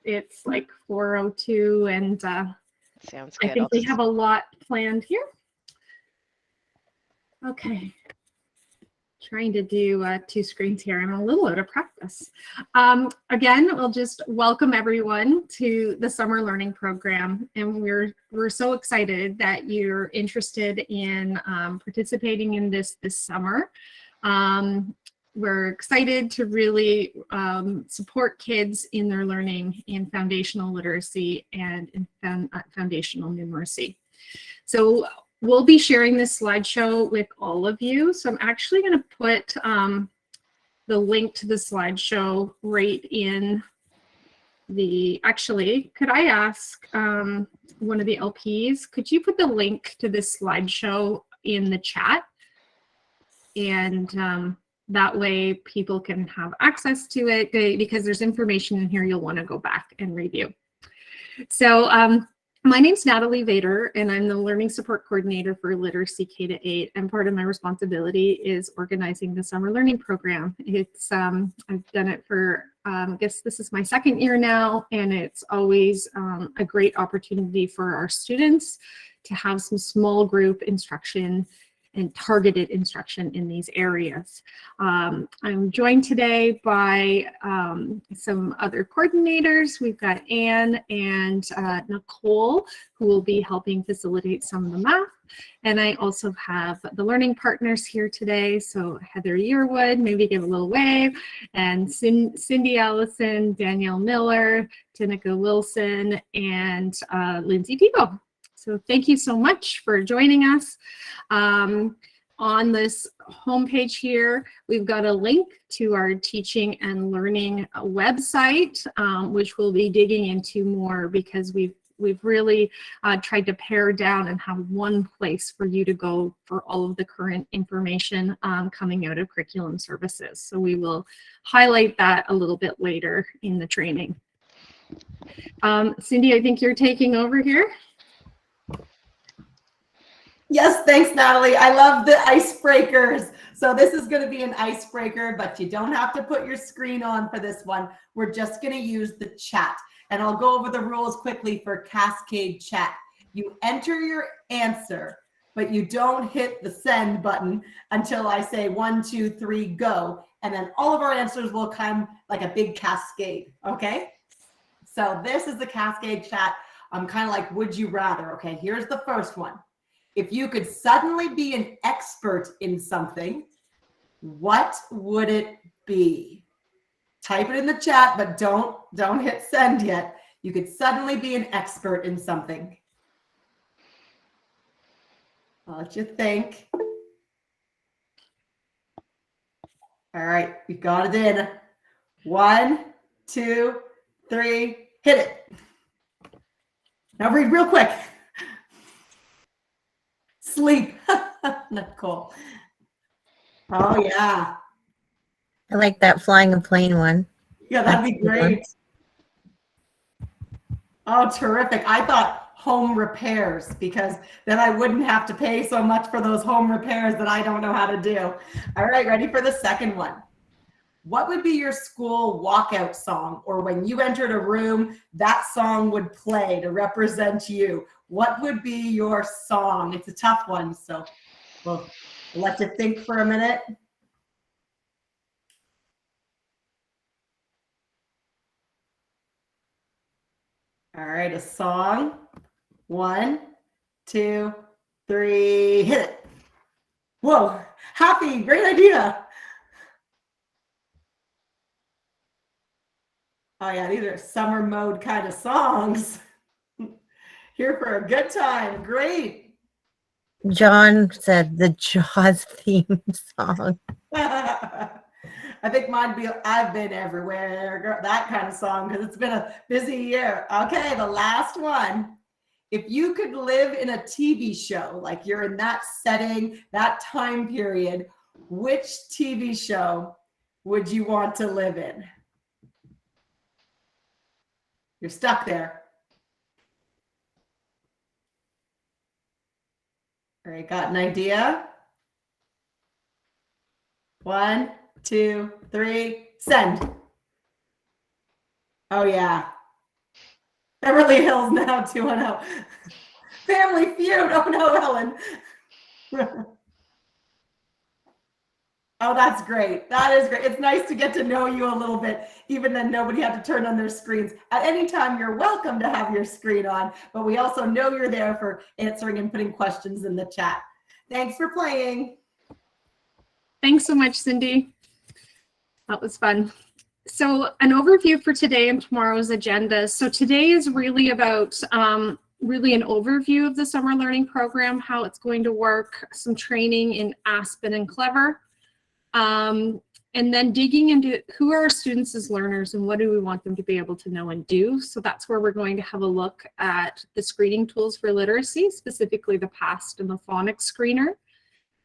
It's like 4:02, and Sounds I good. think we have a lot planned here. Okay. Trying to do 2 screens here. I'm a little out of practice. Again, we'll just welcome everyone to the Summer Learning Program, and we're so excited that you're interested in participating in this summer. We're excited to really support kids in their learning in foundational literacy and in foundational numeracy. So we'll be sharing this slideshow with all of you. So I'm actually going to put the link to the slideshow right in the, actually, could I ask one of the LPs, could you put the link to this slideshow in the chat? And that way people can have access to it, because there's information in here you'll want to go back and review. So my name's Natalie Vader, and I'm the Learning Support Coordinator for Literacy K-8, and part of my responsibility is organizing the Summer Learning Program. It's I've done it for, I guess this is my 2nd year now, and it's always a great opportunity for our students to have some small group instruction and targeted instruction in these areas. I'm joined today by some other coordinators. We've got Anne and Nicole, who will be helping facilitate some of the math. And I also have the learning partners here today. So Heather Yearwood, maybe give a little wave, and Cindy Allison, Danielle Miller, Tinica Wilson, and Lindsay Debo. So thank you so much for joining us. On this homepage here, we've got a link to our teaching and learning website, which we'll be digging into more, because we've really tried to pare down and have one place for you to go for all of the current information coming out of Curriculum Services. So we will highlight that a little bit later in the training. Cindy, I think you're taking over here. Yes, thanks, Natalie. I love the icebreakers. So this is going to be an icebreaker, but you don't have to put your screen on for this one. We're just going to use the chat. And I'll go over the rules quickly for Cascade Chat. You enter your answer, but you don't hit the send button until I say 1, 2, 3, go. And then all of our answers will come like a big cascade, okay? So this is the Cascade Chat. I'm kind of like, would you rather? Okay, here's the first one. If you could suddenly be an expert in something, what would it be? Type it in the chat, but don't hit send yet. You could suddenly be an expert in something. I'll let you think. All right, we got it in. 1, 2, 3, hit it. Now read real quick. Sleep. Nicole. Oh, yeah. I like that flying a plane one. Yeah, that'd be great. Oh, terrific. I thought home repairs, because then I wouldn't have to pay so much for those home repairs that I don't know how to do. All right, ready for the second one. What would be your school walkout song? Or when you entered a room, that song would play to represent you. What would be your song? It's a tough one, so we'll let you think for a minute. All right, a song. 1, 2, 3, hit it. Whoa, Happy, great idea. Oh yeah, these are summer mode kind of songs. Here for a good time, great. John said the Jaws theme song. I think mine be I've Been Everywhere, that kind of song, because it's been a busy year. Okay, the last one. If you could live in a TV show, like you're in that setting, that time period, which TV show would you want to live in? You're stuck there. All right, got an idea? 1, 2, 3, send. Oh yeah, Beverly Hills now 2-0. Family Feud. Oh no, Helen. Oh, that's great. That is great. It's nice to get to know you a little bit, even then nobody had to turn on their screens. At any time, you're welcome to have your screen on, but we also know you're there for answering and putting questions in the chat. Thanks for playing. Thanks so much, Cindy. That was fun. So an overview for today and tomorrow's agenda. So today is really about really an overview of the summer learning program, how it's going to work, some training in Aspen and Clever. And then digging into who are our students as learners and what do we want them to be able to know and do. So that's where we're going to have a look at the screening tools for literacy, specifically the PAST and the phonics screener.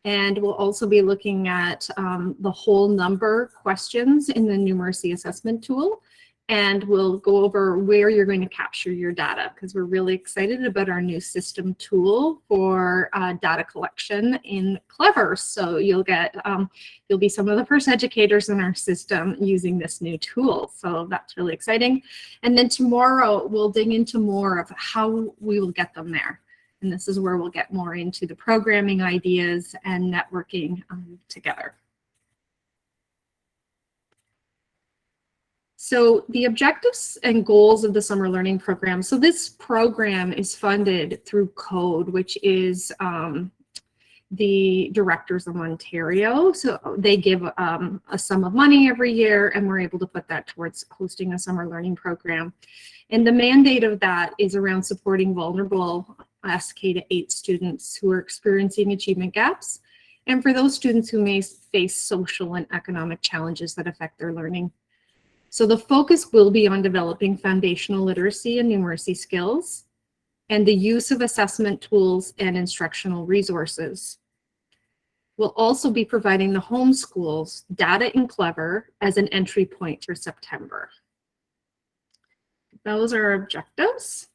And we'll also be looking at the whole number questions in the numeracy assessment tool. And we'll go over where you're going to capture your data, because we're really excited about our new system tool for data collection in Clever. So you'll be some of the first educators in our system using this new tool. So that's really exciting. And then tomorrow we'll dig into more of how we will get them there. And this is where we'll get more into the programming ideas and networking together. So the objectives and goals of the summer learning program. So this program is funded through CODE, which is the Directors of Ontario. So they give a sum of money every year, and we're able to put that towards hosting a summer learning program. And the mandate of that is around supporting vulnerable SK to 8 students who are experiencing achievement gaps, and for those students who may face social and economic challenges that affect their learning. So the focus will be on developing foundational literacy and numeracy skills and the use of assessment tools and instructional resources. We'll also be providing the homeschools data in Clever as an entry point for September. Those are our objectives.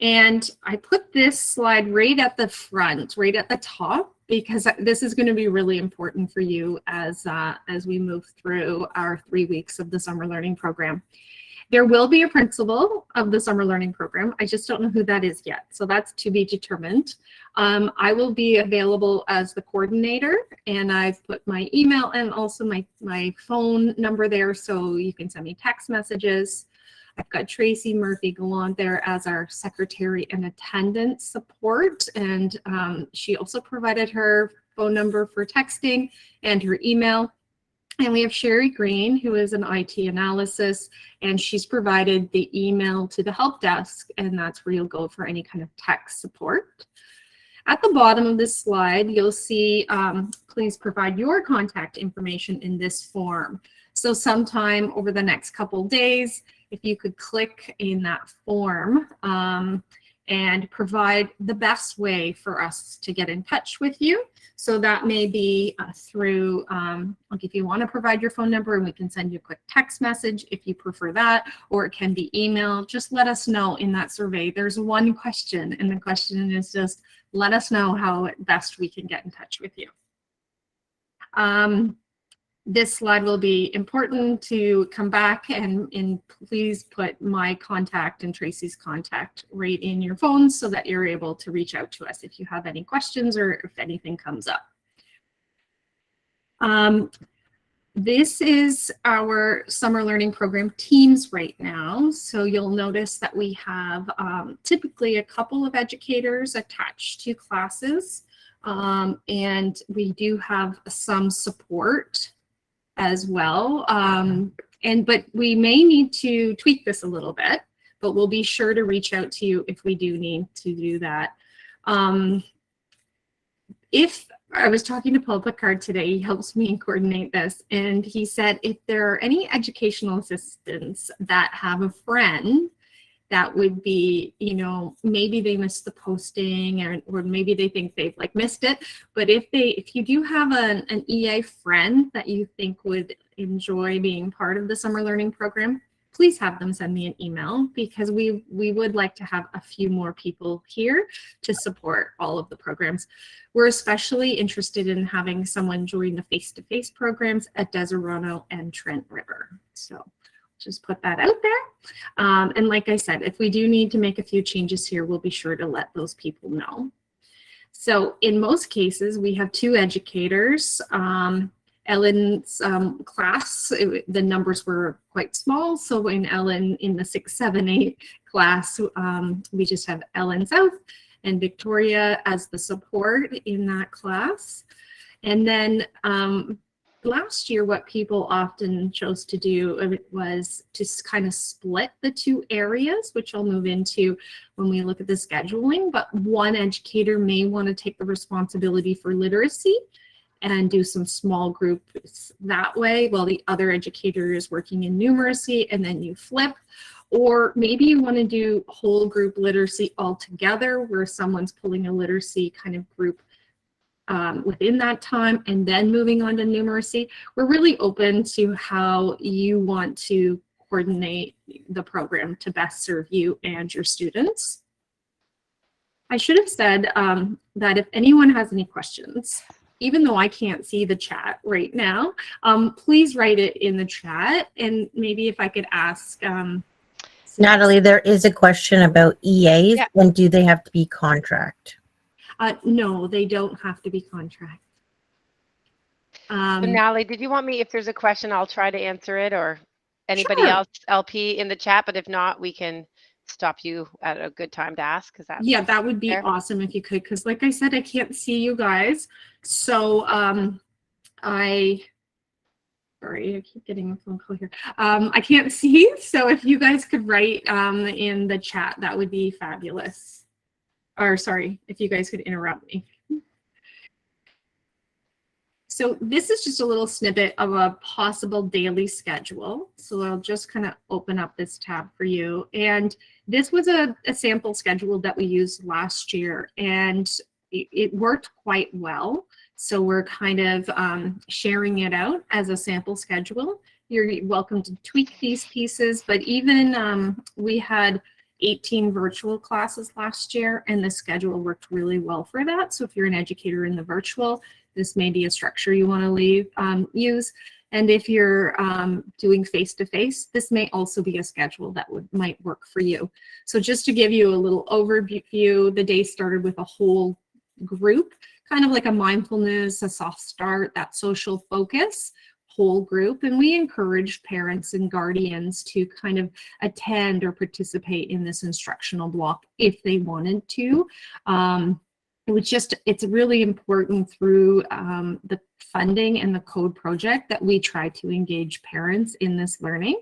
And I put this slide right at the front, right at the top, because this is going to be really important for you as we move through our 3 weeks of the summer learning program. There will be a principal of the summer learning program. I just don't know who that is yet, so that's to be determined. I will be available as the coordinator, and I've put my email and also my phone number there, so you can send me text messages. I've got Tracy Murphy-Gallant there as our secretary and attendance support, and she also provided her phone number for texting and her email. And we have Sherry Green, who is an IT analysis, and she's provided the email to the help desk, and that's where you'll go for any kind of tech support. At the bottom of this slide, you'll see, please provide your contact information in this form. So sometime over the next couple days, if you could click in that form and provide the best way for us to get in touch with you. So that may be through, if you want to provide your phone number and we can send you a quick text message if you prefer that, or it can be email. Just let us know in that survey. There's one question, and the question is just let us know how best we can get in touch with you. This slide will be important to come back and please put my contact and Tracy's contact right in your phone so that you're able to reach out to us if you have any questions or if anything comes up. This is our summer learning program teams right now. So you'll notice that we have typically a couple of educators attached to classes, and we do have some support as well, but we may need to tweak this a little bit, but we'll be sure to reach out to you if we do need to do that. If I was talking to Paul Picard today, he helps me coordinate this, and he said if there are any educational assistants that have a friend that would be, you know, maybe they missed the posting or maybe they think they've like missed it. But if you do have an EA friend that you think would enjoy being part of the summer learning program, please have them send me an email, because we would like to have a few more people here to support all of the programs. We're especially interested in having someone join the face-to-face programs at Deseronto and Trent River. So just put that out there. And like I said, if we do need to make a few changes here, we'll be sure to let those people know. So in most cases, we have 2 educators. Ellen's class, the numbers were quite small. So in Ellen, in the 6, 7, 8 class, we just have Ellen South and Victoria as the support in that class. And then last year, what people often chose to do was to kind of split the 2 areas, which I'll move into when we look at the scheduling. But one educator may want to take the responsibility for literacy and do some small groups that way, while the other educator is working in numeracy, and then you flip. Or maybe you want to do whole group literacy all together, where someone's pulling a literacy kind of group within that time and then moving on to numeracy. We're really open to how you want to coordinate the program to best serve you and your students. I should have said that if anyone has any questions, even though I can't see the chat right now, please write it in the chat. And maybe if I could ask Natalie, there is a question about EAs, Yeah. and do they have to be contract? No, they don't have to be contract. So Natalie, did you want me, if there's a question, I'll try to answer it, or anybody Sure. else, LP, in the chat, but if not, we can stop you at a good time to ask. Is that Yeah, that would be fair? awesome if you could, because like I said, I can't see you guys. So sorry, I keep getting a phone call here. I can't see, so if you guys could write in the chat, that would be fabulous. Or sorry, if you guys could interrupt me. So this is just a little snippet of a possible daily schedule. So I'll just kind of open up this tab for you. And this was a sample schedule that we used last year, and it worked quite well. So we're kind of sharing it out as a sample schedule. You're welcome to tweak these pieces, but even we had 18 virtual classes last year, and the schedule worked really well for that. So if you're an educator in the virtual, this may be a structure you want to use. And if you're doing face-to-face, this may also be a schedule that might work for you. So just to give you a little overview, the day started with a whole group, kind of like a mindfulness, a soft start, that social focus, whole group. And we encouraged parents and guardians to kind of attend or participate in this instructional block if they wanted to. It's really important through the funding and the code project that we try to engage parents in this learning.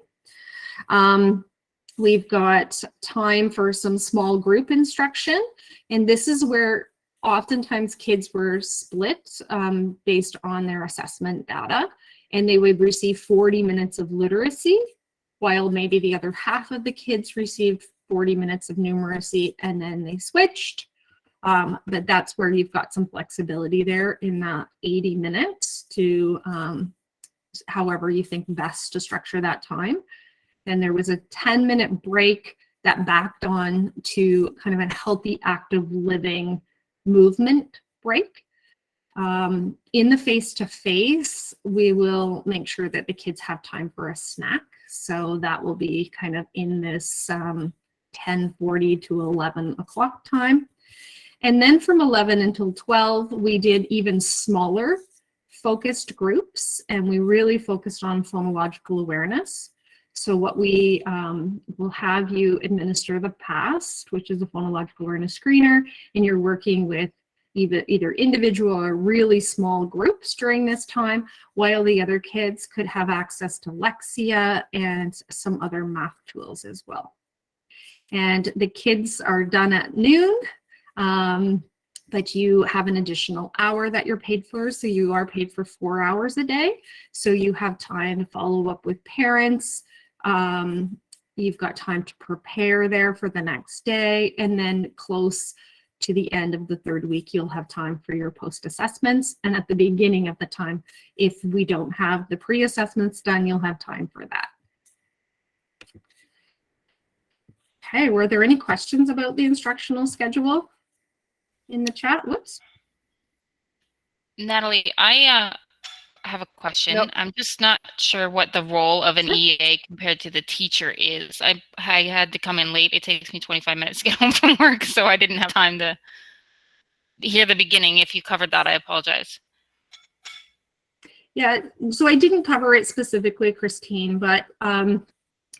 We've got time for some small group instruction, and this is where oftentimes kids were split based on their assessment data, and they would receive 40 minutes of literacy, while maybe the other half of the kids received 40 minutes of numeracy, and then they switched. But that's where you've got some flexibility there in that 80 minutes to however you think best to structure that time. Then there was a 10-minute break that backed on to kind of a healthy active living movement break. In the face-to-face, we will make sure that the kids have time for a snack. So that will be kind of in this 10:40 to 11 o'clock time. And then from 11 until 12, we did even smaller focused groups, and we really focused on phonological awareness. So what we will have you administer the PAST, which is a phonological awareness screener, and you're working with either individual or really small groups during this time, while the other kids could have access to Lexia and some other math tools as well. And the kids are done at noon. But you have an additional hour that you're paid for, so you are paid for 4 hours a day. So you have time to follow up with parents. You've got time to prepare there for the next day, and then close to the end of the third week, you'll have time for your post-assessments. And at the beginning of the time, if we don't have the pre-assessments done, you'll have time for that. Okay, were there any questions about the instructional schedule in the chat? Whoops. Natalie, I have a question. Nope. I'm just not sure what the role of an EA compared to the teacher is. I had to come in late. It takes me 25 minutes to get home from work, so I didn't have time to hear the beginning. If you covered that, I apologize. Yeah, so I didn't cover it specifically, Christine, but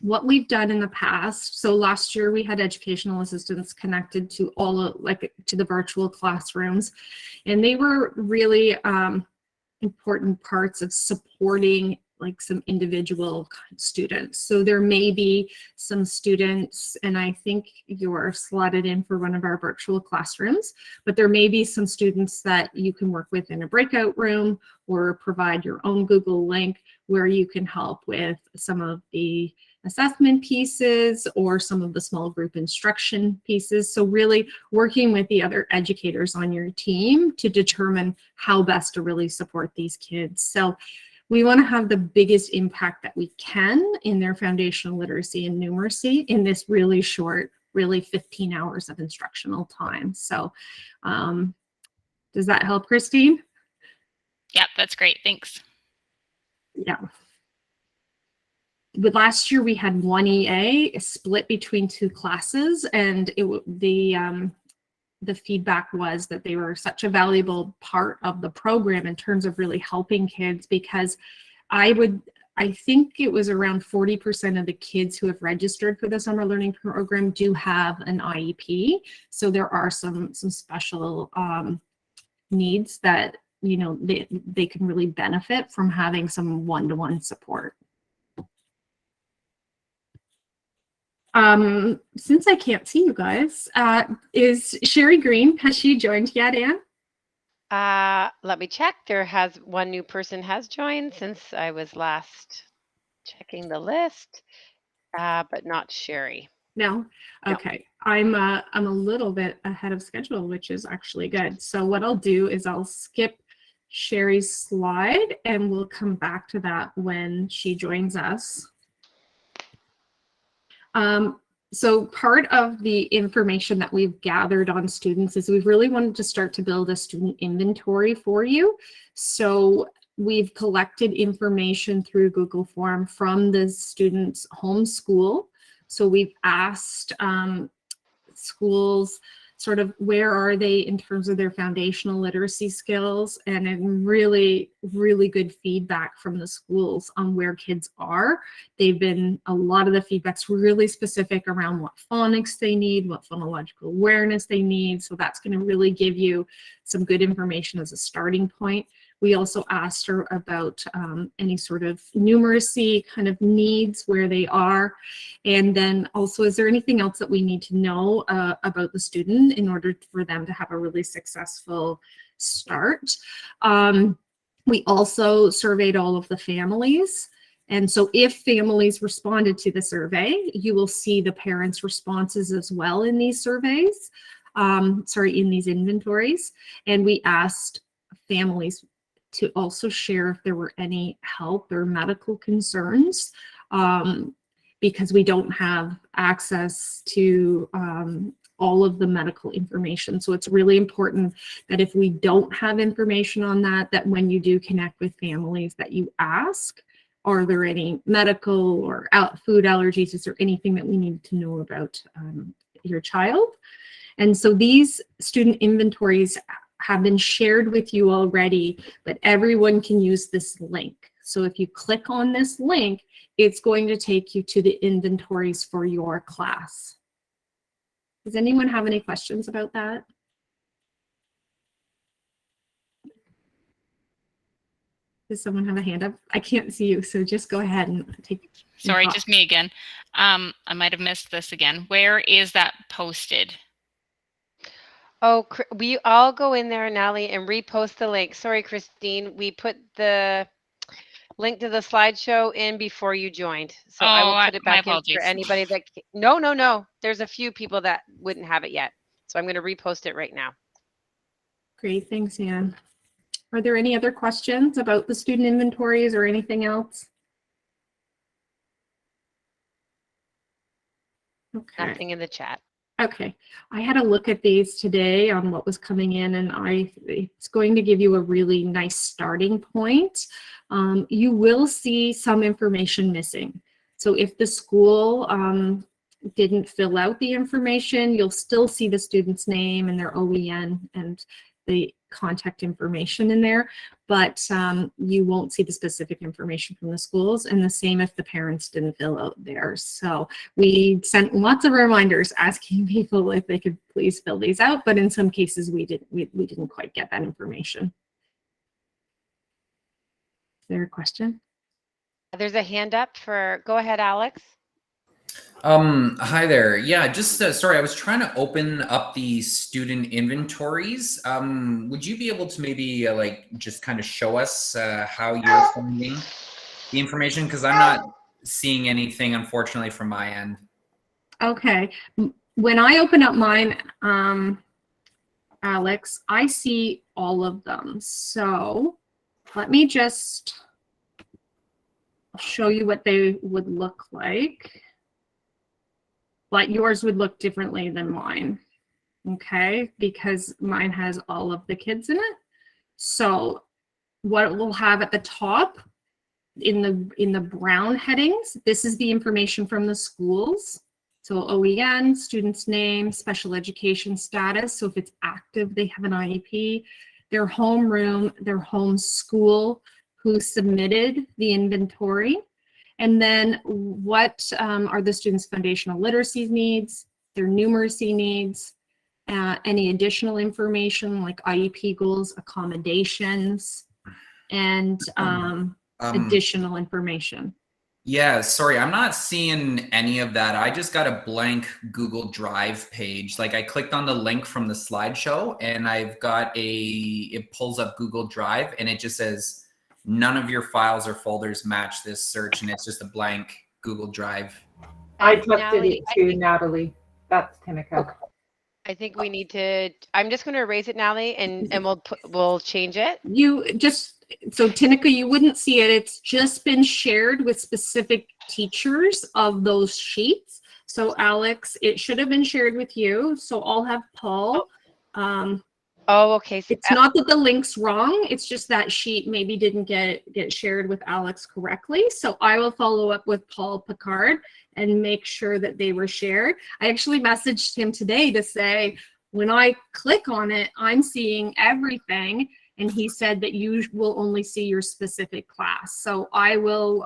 what we've done in the past, so last year we had educational assistants connected to to the virtual classrooms, and they were really important parts of supporting like some individual students. So there may be some students, and I think you're slotted in for one of our virtual classrooms, but there may be some students that you can work with in a breakout room or provide your own Google link where you can help with some of the assessment pieces or some of the small group instruction pieces. So really working with the other educators on your team to determine how best to really support these kids. So we want to have the biggest impact that we can in their foundational literacy and numeracy in this really short, really 15 hours of instructional time. So does that help, Christine? Yeah, that's great. Thanks. Yeah. But last year we had one EA split between two classes, and the feedback was that they were such a valuable part of the program in terms of really helping kids, because I think it was around 40% of the kids who have registered for the summer learning program do have an IEP. So there are some special needs that, you know, they can really benefit from having some one-to-one support. Since I can't see you guys, is Sherry Green, has she joined yet, Anne? Let me check. One new person has joined since I was last checking the list, but not Sherry. No? Okay. I'm a little bit ahead of schedule, which is actually good. So what I'll do is I'll skip Sherry's slide and we'll come back to that when she joins us. So part of the information that we've gathered on students is we've really wanted to start to build a student inventory for you. So we've collected information through Google Form from the students' home school. So we've asked schools sort of where are they in terms of their foundational literacy skills, and really, really good feedback from the schools on where kids are. A lot of the feedback's really specific around what phonics they need, what phonological awareness they need. So that's going to really give you some good information as a starting point. We also asked her about any sort of numeracy kind of needs, where they are. And then also, is there anything else that we need to know about the student in order for them to have a really successful start? We also surveyed all of the families. And so if families responded to the survey, you will see the parents' responses as well in these surveys, in these inventories. And we asked families to also share if there were any health or medical concerns, because we don't have access to all of the medical information. So it's really important that if we don't have information on that, that when you do connect with families, that you ask, are there any medical or food allergies? Is there anything that we need to know about your child? And so these student inventories have been shared with you already, but everyone can use this link. So if you click on this link, it's going to take you to the inventories for your class. Does anyone have any questions about that? Does someone have a hand up? I can't see you, so just go ahead and take. Sorry, just me again. I might have missed this again. Where is that posted? Oh, we all go in there, Natalie, and repost the link. Sorry, Christine. We put the link to the slideshow in before you joined. So I will put it back in for anybody that... No. There's a few people that wouldn't have it yet. So I'm going to repost it right now. Great. Thanks, Anne. Are there any other questions about the student inventories or anything else? Okay. Nothing in the chat. Okay, I had a look at these today on what was coming in, and it's going to give you a really nice starting point. You will see some information missing. So if the school didn't fill out the information, you'll still see the student's name and their OEN and the contact information in there, but you won't see the specific information from the schools, and the same if the parents didn't fill out theirs. So we sent lots of reminders asking people if they could please fill these out, but in some cases we didn't quite get that information. Is there a question? There's a hand up for, go ahead, Alex. Hi there. Yeah, just sorry, I was trying to open up the student inventories. Would you be able to maybe like just kind of show us how you're finding the information? Because I'm not seeing anything, unfortunately, from my end. Okay. When I open up mine, Alex, I see all of them. So let me just show you what they would look like. But yours would look differently than mine, okay? Because mine has all of the kids in it. So what we'll have at the top in the brown headings, this is the information from the schools. So OEN, student's name, special education status. So if it's active, they have an IEP, their homeroom, their home school, who submitted the inventory. And then what are the students' foundational literacy needs, their numeracy needs, any additional information like IEP goals, accommodations, and additional information. Yeah, sorry, I'm not seeing any of that. I just got a blank Google Drive page. Like I clicked on the link from the slideshow and I've got it pulls up Google Drive and it just says, none of your files or folders match this search, and it's just a blank Google Drive. I tested Natalie, it too, Natalie. That's Timika. I think we need to, I'm just going to erase it, Natalie, and we'll change it. So Tinica, you wouldn't see it. It's just been shared with specific teachers of those sheets. So Alex, it should have been shared with you. So I'll have Paul. Oh, okay. So it's not that the link's wrong. It's just that sheet maybe didn't get shared with Alex correctly. So I will follow up with Paul Picard and make sure that they were shared. I actually messaged him today to say, when I click on it, I'm seeing everything. And he said that you will only see your specific class. So I will,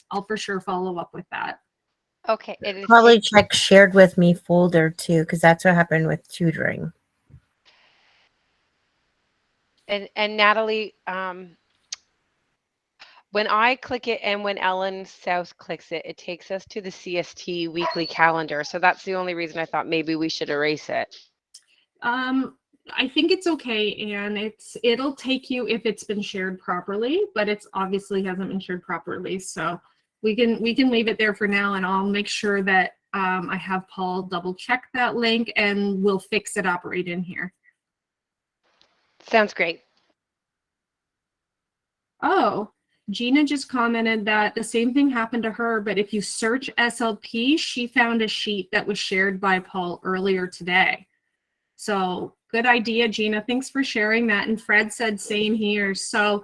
I'll for sure follow up with that. Okay. It is Probably check shared with me folder too, because that's what happened with tutoring. And Natalie, when I click it and when Ellen South clicks it, it takes us to the CST weekly calendar. So that's the only reason I thought maybe we should erase it. I think it's okay, and it'll take you if it's been shared properly, but it's obviously hasn't been shared properly. So we can leave it there for now, and I'll make sure that I have Paul double check that link, and we'll fix it up right in here. Sounds great. Oh, Gina just commented that the same thing happened to her, but if you search SLP, she found a sheet that was shared by Paul earlier today. So good idea, Gina. Thanks for sharing that. And Fred said same here. So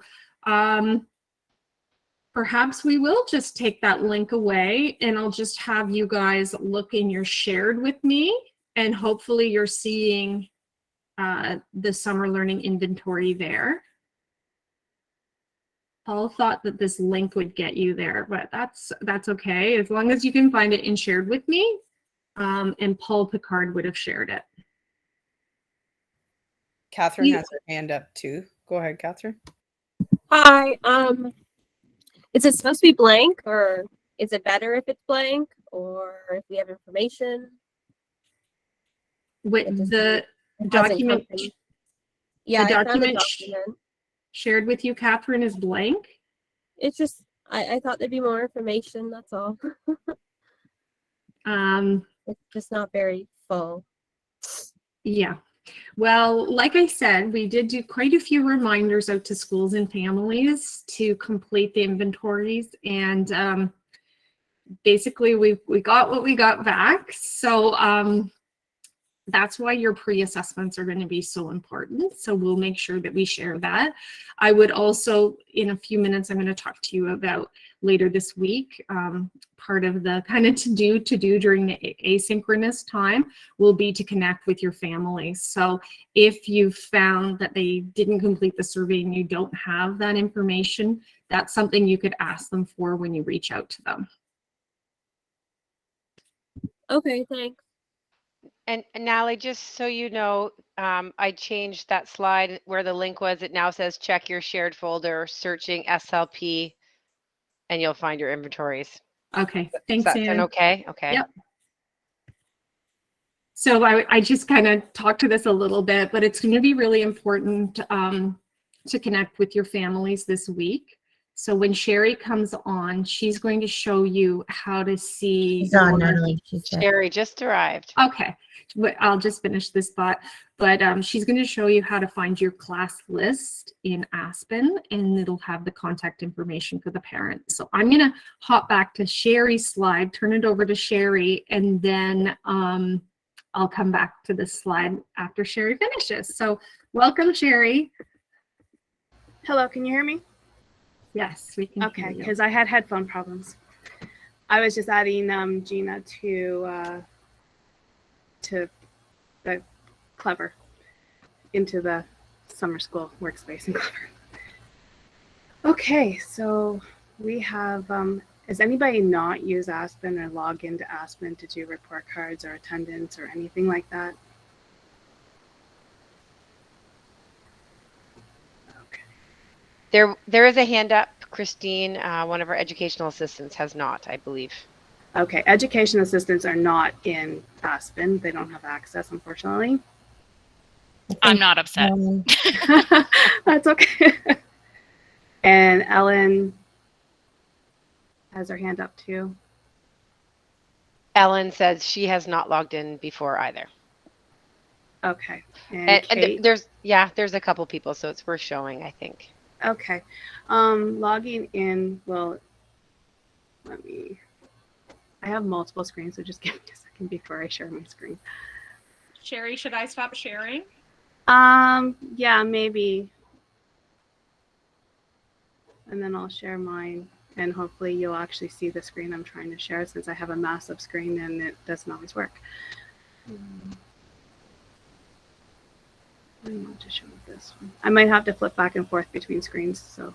perhaps we will just take that link away, and I'll just have you guys look in your shared with me, and hopefully you're seeing the summer learning inventory there. Paul thought that this link would get you there, but that's okay. As long as you can find it in shared with me, and Paul Picard would have shared it. Catherine has her hand up too. Go ahead, Catherine. Hi. Is it supposed to be blank, or is it better if it's blank, or if we have information? With the document, yeah, the I found the document document shared with you, Catherine, is blank. It's just I thought there'd be more information. That's all. It's just not very full. Yeah. Well, like I said, we did do quite a few reminders out to schools and families to complete the inventories, and basically we got what we got back. So That's why your pre-assessments are going to be so important. So we'll make sure that we share that. I would also, in a few minutes, I'm going to talk to you about later this week. Part of the kind of to do during the asynchronous time will be to connect with your families. So if you found that they didn't complete the survey and you don't have that information, that's something you could ask them for when you reach out to them. Okay, thanks. And Natalie, just so you know, I changed that slide where the link was. It now says check your shared folder, searching SLP, and you'll find your inventories. Okay, Does thanks, that sound Anne. okay? Okay. Yep. So I just kind of talked to this a little bit, but it's going to be really important to connect with your families this week. So when Sherry comes on, she's going to show you how to see. She's on, Natalie. She said. Sherry just arrived. Okay, but I'll just finish this thought. But she's going to show you how to find your class list in Aspen, and it'll have the contact information for the parent. So I'm going to hop back to Sherry's slide, turn it over to Sherry, and then I'll come back to this slide after Sherry finishes. So welcome, Sherry. Hello, can you hear me? Yes, we can hear Okay, you. because I had headphone problems. I was just adding Gina to the Clever, into the summer school workspace in Clever. Okay, so we have, has anybody not used Aspen or log into Aspen to do report cards or attendance or anything like that? There is a hand up, Christine. One of our educational assistants has not, I believe. Okay, education assistants are not in Aspen. They don't have access, unfortunately. I'm not upset. That's okay. And Ellen has her hand up too. Ellen says she has not logged in before either. Okay. And Kate? there's a couple people, so it's worth showing, I think. Okay. Logging in, well, I have multiple screens, so just give me a second before I share my screen. Sherry, should I stop sharing? Yeah, maybe. And then I'll share mine, and hopefully you'll actually see the screen I'm trying to share, since I have a massive screen and it doesn't always work. I want to show this one. I might have to flip back and forth between screens, so.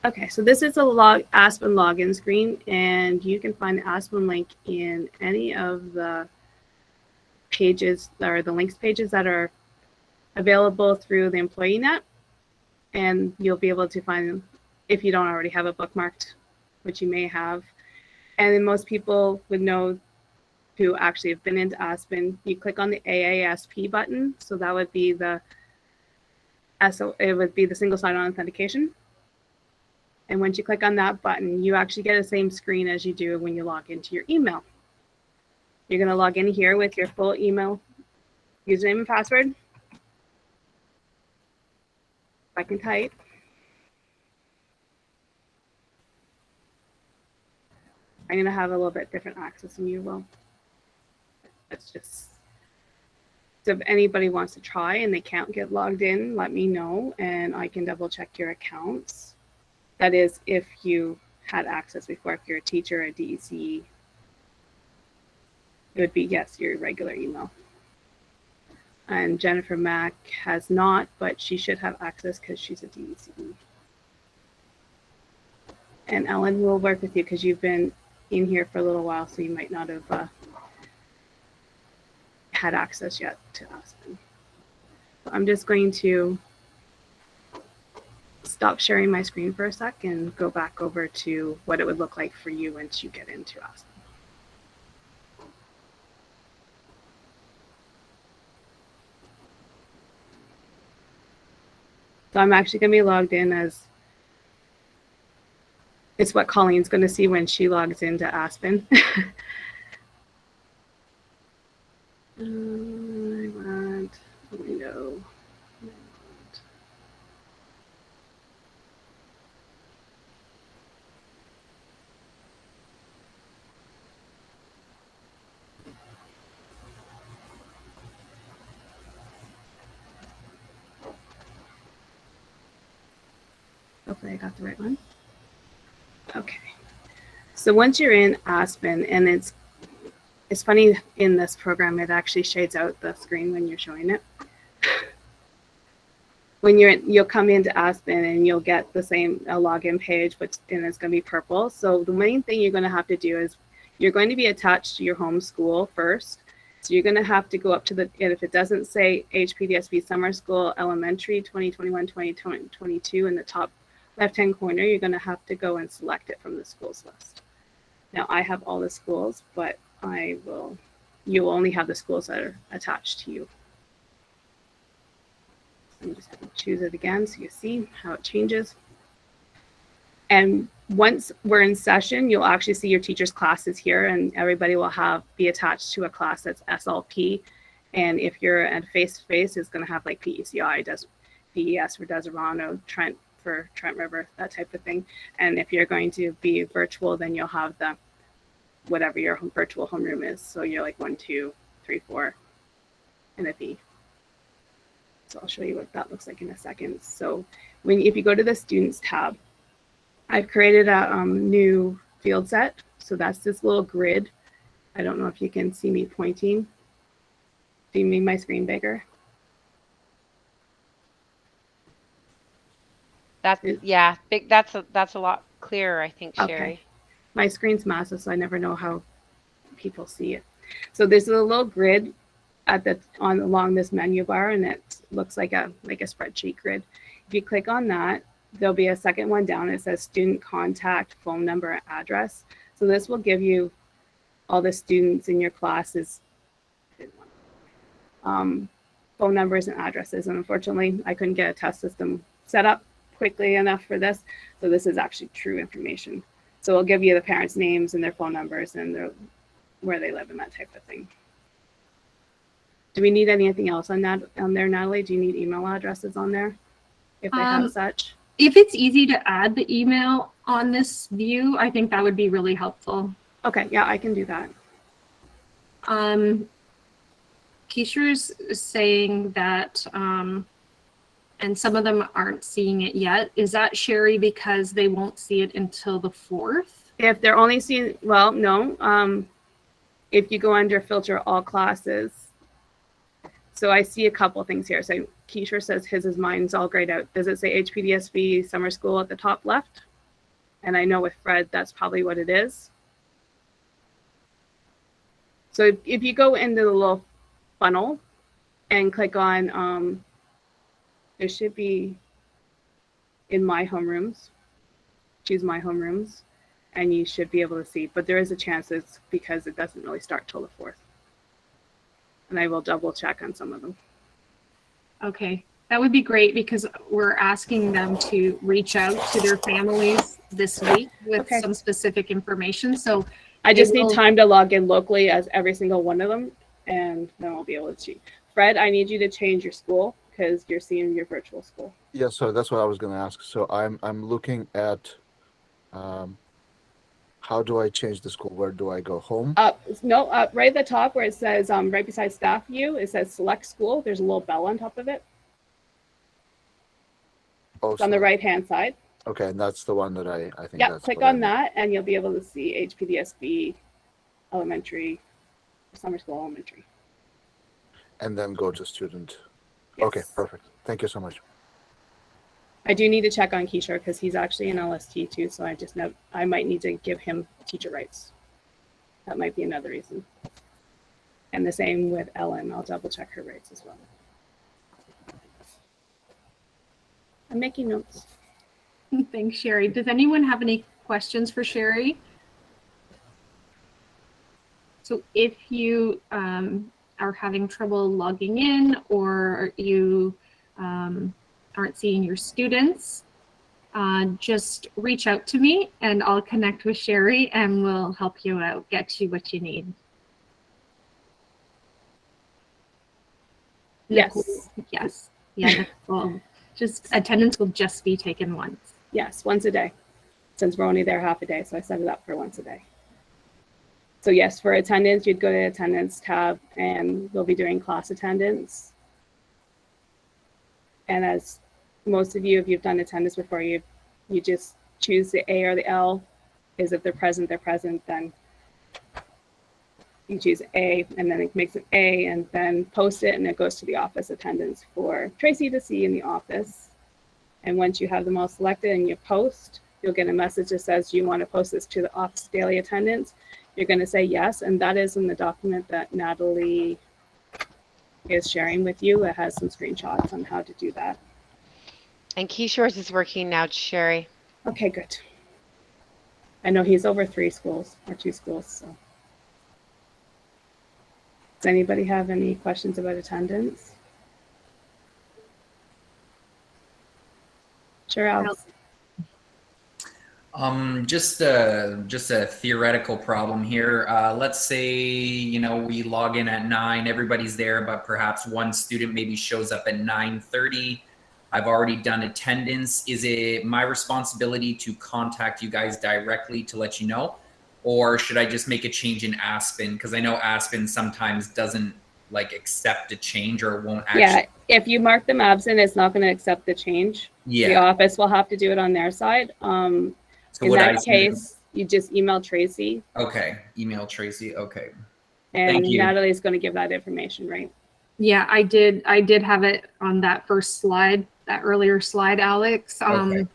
Okay, so this is a Aspen login screen, and you can find the Aspen link in any of the pages or the links pages that are available through the employee net, and you'll be able to find them if you don't already have it bookmarked, which you may have. And then most people would know who actually have been into Aspen. You click on the AASP button, so that would be the single sign-on authentication. And once you click on that button, you actually get the same screen as you do when you log into your email. You're going to log in here with your full email username and password. I can type. I'm going to have a little bit different access than you will. It's just, so if anybody wants to try and they can't get logged in, let me know and I can double check your accounts. That is, if you had access before. If you're a teacher, a DEC, it would be, yes, your regular email. And Jennifer Mack has not, but she should have access because she's a DEC. And Ellen will work with you because you've been in here for a little while, so you might not have had access yet to Aspen. So I'm just going to stop sharing my screen for a sec and go back over to what it would look like for you once you get into Aspen. So I'm actually going to be logged in as, it's what Colleen's going to see when she logs into Aspen. I want a window. Hopefully I got the right one. Okay. So once you're in Aspen, and it's funny in this program, it actually shades out the screen when you're showing it. When you'll come into Aspen and you'll get the same login page, and it's going to be purple. So the main thing you're going to have to do is you're going to be attached to your home school first. So you're going to have to go up to and if it doesn't say HPDSB Summer School Elementary 2021-2022 in the top left-hand corner, you're going to have to go and select it from the schools list. Now I have all the schools, but you'll only have the schools that are attached to you. I'm just going to choose it again so you see how it changes. And once we're in session, you'll actually see your teacher's classes here, and everybody will be attached to a class that's SLP. And if you're at face-to-face, it's going to have like PECI, PES for Deserano, Trent for Trent River, that type of thing. And if you're going to be virtual, then you'll have whatever your virtual homeroom is. So you're like 1, 2, 3, 4, and a B. So I'll show you what that looks like in a second. So if you go to the Students tab, I've created a new field set. So that's this little grid. I don't know if you can see me pointing. Do you mean my screen bigger? Yeah, big. That's a lot clearer, I think, Sherry. Okay. My screen's massive, so I never know how people see it. So there's a little grid along this menu bar, and it looks like a spreadsheet grid. If you click on that, there'll be a second one down. It says student contact, phone number, and address. So this will give you all the students in your classes, phone numbers and addresses. And unfortunately, I couldn't get a test system set up quickly enough for this. So this is actually true information. So it'll give you the parents' names and their phone numbers and where they live and that type of thing. Do we need anything else on there, Natalie? Do you need email addresses on there if they have such? If it's easy to add the email on this view, I think that would be really helpful. Okay, yeah, I can do that. Keisha's saying that, and some of them aren't seeing it yet. Is that, Sherry, because they won't see it until the 4th? If they're only seeing, well, no. If you go under filter all classes, so I see a couple things here. So Keisha says mine's all grayed out. Does it say HPDSB Summer School at the top left? And I know with Fred, that's probably what it is. So if you go into the little funnel and click on, there should be in my homerooms, choose my homerooms, and you should be able to see, but there is a chance it's because it doesn't really start till the 4th. And I will double check on some of them. Okay, that would be great because we're asking them to reach out to their families this week with some specific information. So I just need time to log in locally as every single one of them, and then I'll be able to see. Fred, I need you to change your school because you're seeing your virtual school. Yeah, so that's what I was going to ask. So I'm looking at how do I change the school? Where do I go? Home? Up right at the top where it says right beside staff view, it says select school. There's a little bell on top of it. Oh, it's on the right hand side. Okay, and that's the one that I think. Yeah, that's click what on that and you'll be able to see HPDSB Elementary, Summer School Elementary. And then go to student. Yes. Okay, perfect. Thank you so much. I do need to check on Keisha because he's actually an LST too, so I might need to give him teacher rights. That might be another reason. And the same with Ellen. I'll double check her rights as well. I'm making notes. Thanks, Sherry. Does anyone have any questions for Sherry? So if you are having trouble logging in or you aren't seeing your students, just reach out to me and I'll connect with Sherry and we'll help you out, get you what you need. Yes. Yes. Yeah. Well, just attendance will just be taken once. Yes, once a day. Since we're only there half a day, so I set it up for once a day. So yes, for attendance, you'd go to the attendance tab and we'll be doing class attendance. And as most of you, if you've done attendance before, You just choose the A or the L. Is if they're present, then you choose A, and then it makes it A, and then post it, and it goes to the office attendants for Tracy to see in the office. And once you have them all selected and you post, you'll get a message that says, do you want to post this to the office daily attendance? You're going to say yes, and that is in the document that Natalie is sharing with you. It has some screenshots on how to do that. And Keyshores is working now, Sherry. Okay, good. I know he's over 3 schools or 2 schools, so. Does anybody have any questions about attendance? Sure, Alex. Just a theoretical problem here. Let's say, you know, we log in at 9, everybody's there, but perhaps one student maybe shows up at 9:30. I've already done attendance. Is it my responsibility to contact you guys directly to let you know? Or should I just make a change in Aspen? Because I know Aspen sometimes doesn't like accept a change or won't actually. Yeah, if you mark them absent, it's not going to accept the change. Yeah. The office will have to do it on their side. So in what that I case, you just email Tracy. Okay, email Tracy. Okay. And Thank you. Natalie's going to give that information, right? Yeah, I did have it on that first slide, that earlier slide, Alex. Okay.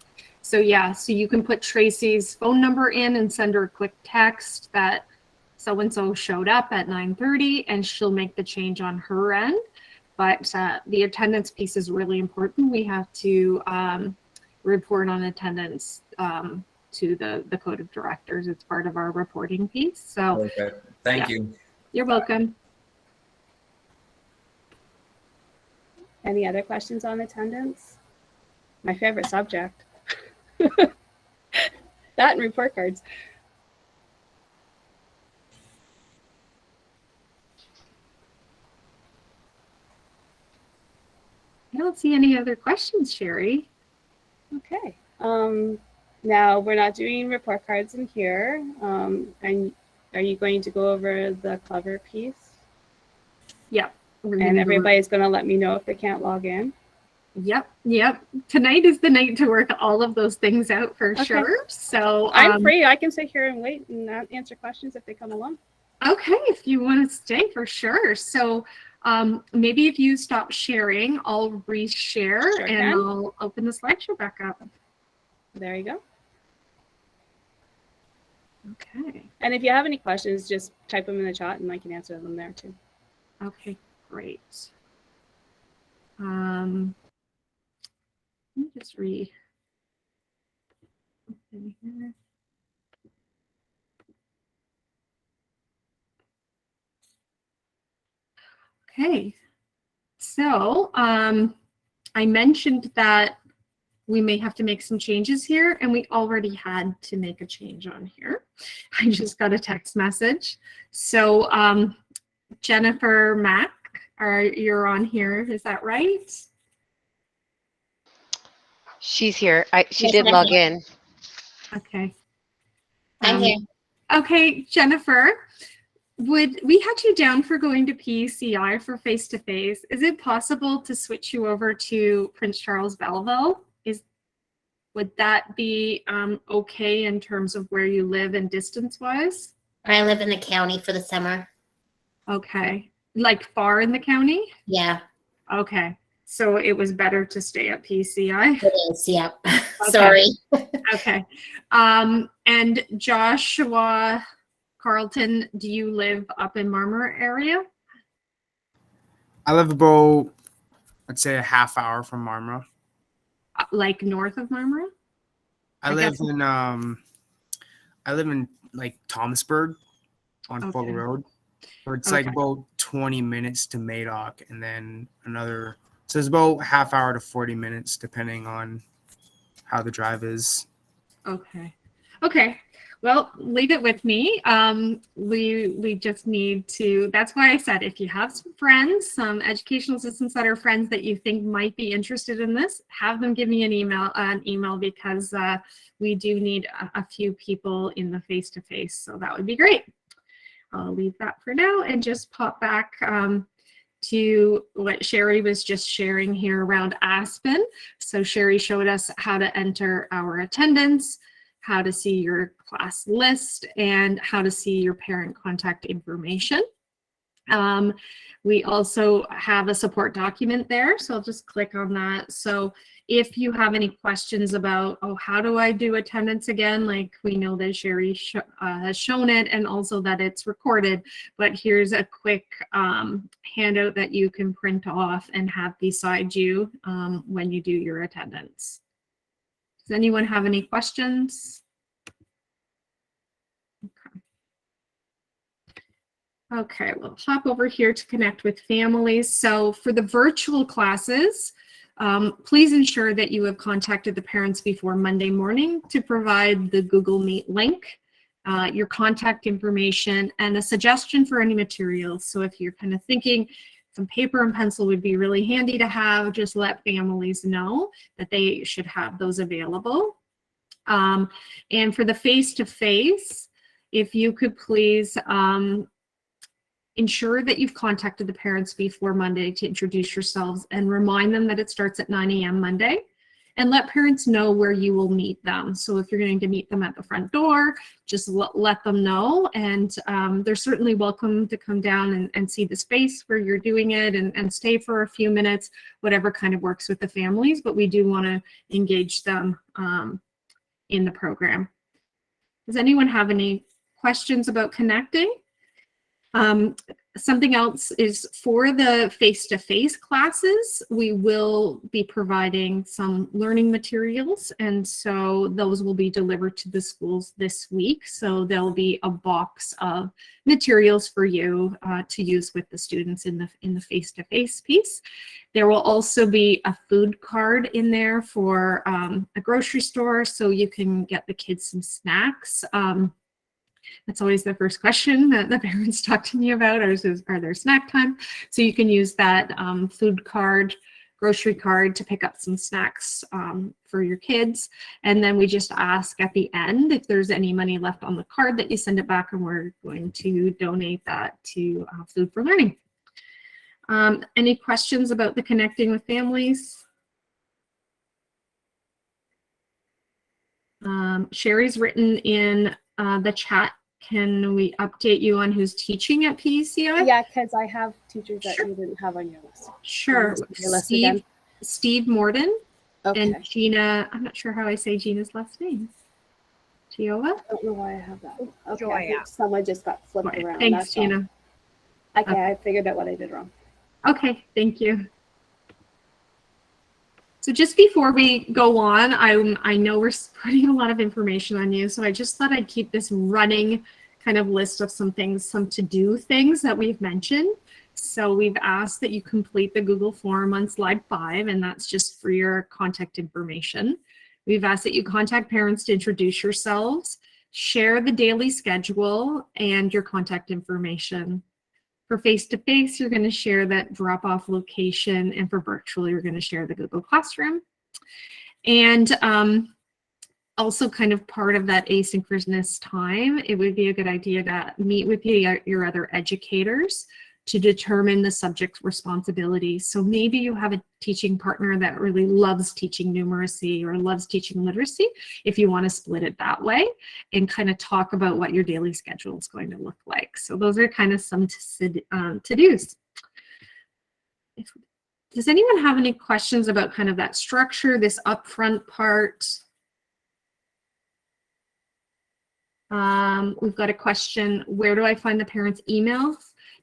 So yeah, so you can put Tracy's phone number in and send her a quick text that so-and-so showed up at 9:30, and she'll make the change on her end. But the attendance piece is really important. We have to report on attendance to the code of directors. It's part of our reporting piece. So Okay. Thank yeah. you. You're welcome. Any other questions on attendance? My favorite subject. That and report cards. I don't see any other questions, Sherry. Okay. Now we're not doing report cards in here. And are you going to go over the Clever piece? Yep. And everybody's going to let me know if they can't log in. Yep. Tonight is the night to work all of those things out for Okay. sure. So I'm free. I can sit here and wait and answer questions if they come along. Okay, if you want to stay for sure. So maybe if you stop sharing, I'll reshare Sure and can. I'll open the slideshow back up. There you go. Okay. And if you have any questions, just type them in the chat and I can answer them there too. Okay, great. Let me just open here. Okay, so I mentioned that we may have to make some changes here, and we already had to make a change on here. I just got a text message. So Jennifer Mack, you're on here, is that right? She's here. She Yes, did ma'am. log in. Okay. I'm here. Okay, Jennifer, we had you down for going to PECI for face-to-face. Is it possible to switch you over to Prince Charles Belleville? Would that be okay in terms of where you live and distance-wise? I live in the county for the summer. Okay, like far in the county? Yeah, Okay, so it was better to stay at PECI? it is. Yep. Sorry. Okay. And Joshua Carlton, do you live up in Marmora area? I live about, I'd say, a half hour from Marmora. Like north of Marmora? I live in like Thomasburg on Okay. Fuller Road. Or it's Okay. like about 20 minutes to Madoc and then so it's about half hour to 40 minutes depending on how the drive is. Okay. Okay. Well, leave it with me. We just need to, that's why I said, if you have some friends, some educational assistants that are friends that you think might be interested in this, have them give me an email because we do need a few people in the face-to-face. So that would be great. I'll leave that for now and just pop back to what Sherry was just sharing here around Aspen. So Sherry showed us how to enter our attendance, how to see your class list, and how to see your parent contact information. We also have a support document there, so I'll just click on that. So if you have any questions about, oh, how do I do attendance again? Like we know that Sherry has shown it, and also that it's recorded, but here's a quick handout that you can print off and have beside you when you do your attendance. Does anyone have any questions? Okay, we'll hop over here to connect with families. So for the virtual classes, please ensure that you have contacted the parents before Monday morning to provide the Google Meet link, your contact information, and a suggestion for any materials. So if you're kind of thinking some paper and pencil would be really handy to have, just let families know that they should have those available. And for the face-to-face, if you could please ensure that you've contacted the parents before Monday to introduce yourselves and remind them that it starts at 9 a.m. Monday, and let parents know where you will meet them. So if you're going to meet them at the front door, just let them know, and they're certainly welcome to come down and see the space where you're doing it and stay for a few minutes, whatever kind of works with the families, but we do want to engage them in the program. Does anyone have any questions about connecting? Something else is for the face-to-face classes, we will be providing some learning materials, and so those will be delivered to the schools this week. So there'll be a box of materials for you to use with the students in the face-to-face piece. There will also be a food card in there for a grocery store, so you can get the kids some snacks. That's always the first question that the parents talk to me about, are there snack time? So you can use that food card, grocery card to pick up some snacks for your kids. And then we just ask at the end if there's any money left on the card that you send it back, and we're going to donate that to Food for Learning. Any questions about the Connecting with Families? Sherry's written in the chat, can we update you on who's teaching at PECI? Yeah, because I have teachers that you didn't have on your list. Sure. Your list again. Steve Morden Okay. and Gina, I'm not sure how I say Gina's last name. Gioa? I don't know why I have that. Okay, I Joya. think someone just got flipped Right. around. Thanks, that's all. Gina. Okay, I figured out what I did wrong. Okay, thank you. So just before we go on, I know we're putting a lot of information on you, so I just thought I'd keep this running kind of list of some things, some to-do things that we've mentioned. So we've asked that you complete the Google form on slide 5, and that's just for your contact information. We've asked that you contact parents to introduce yourselves, share the daily schedule, and your contact information. For face-to-face, you're going to share that drop-off location, and for virtual, you're going to share the Google Classroom. And also kind of part of that asynchronous time, it would be a good idea to meet with your other educators to determine the subject responsibility. So maybe you have a teaching partner that really loves teaching numeracy or loves teaching literacy, if you want to split it that way, and kind of talk about what your daily schedule is going to look like. So those are kind of some to-dos. Does anyone have any questions about kind of that structure, this upfront part? We've got a question, where do I find the parents' emails?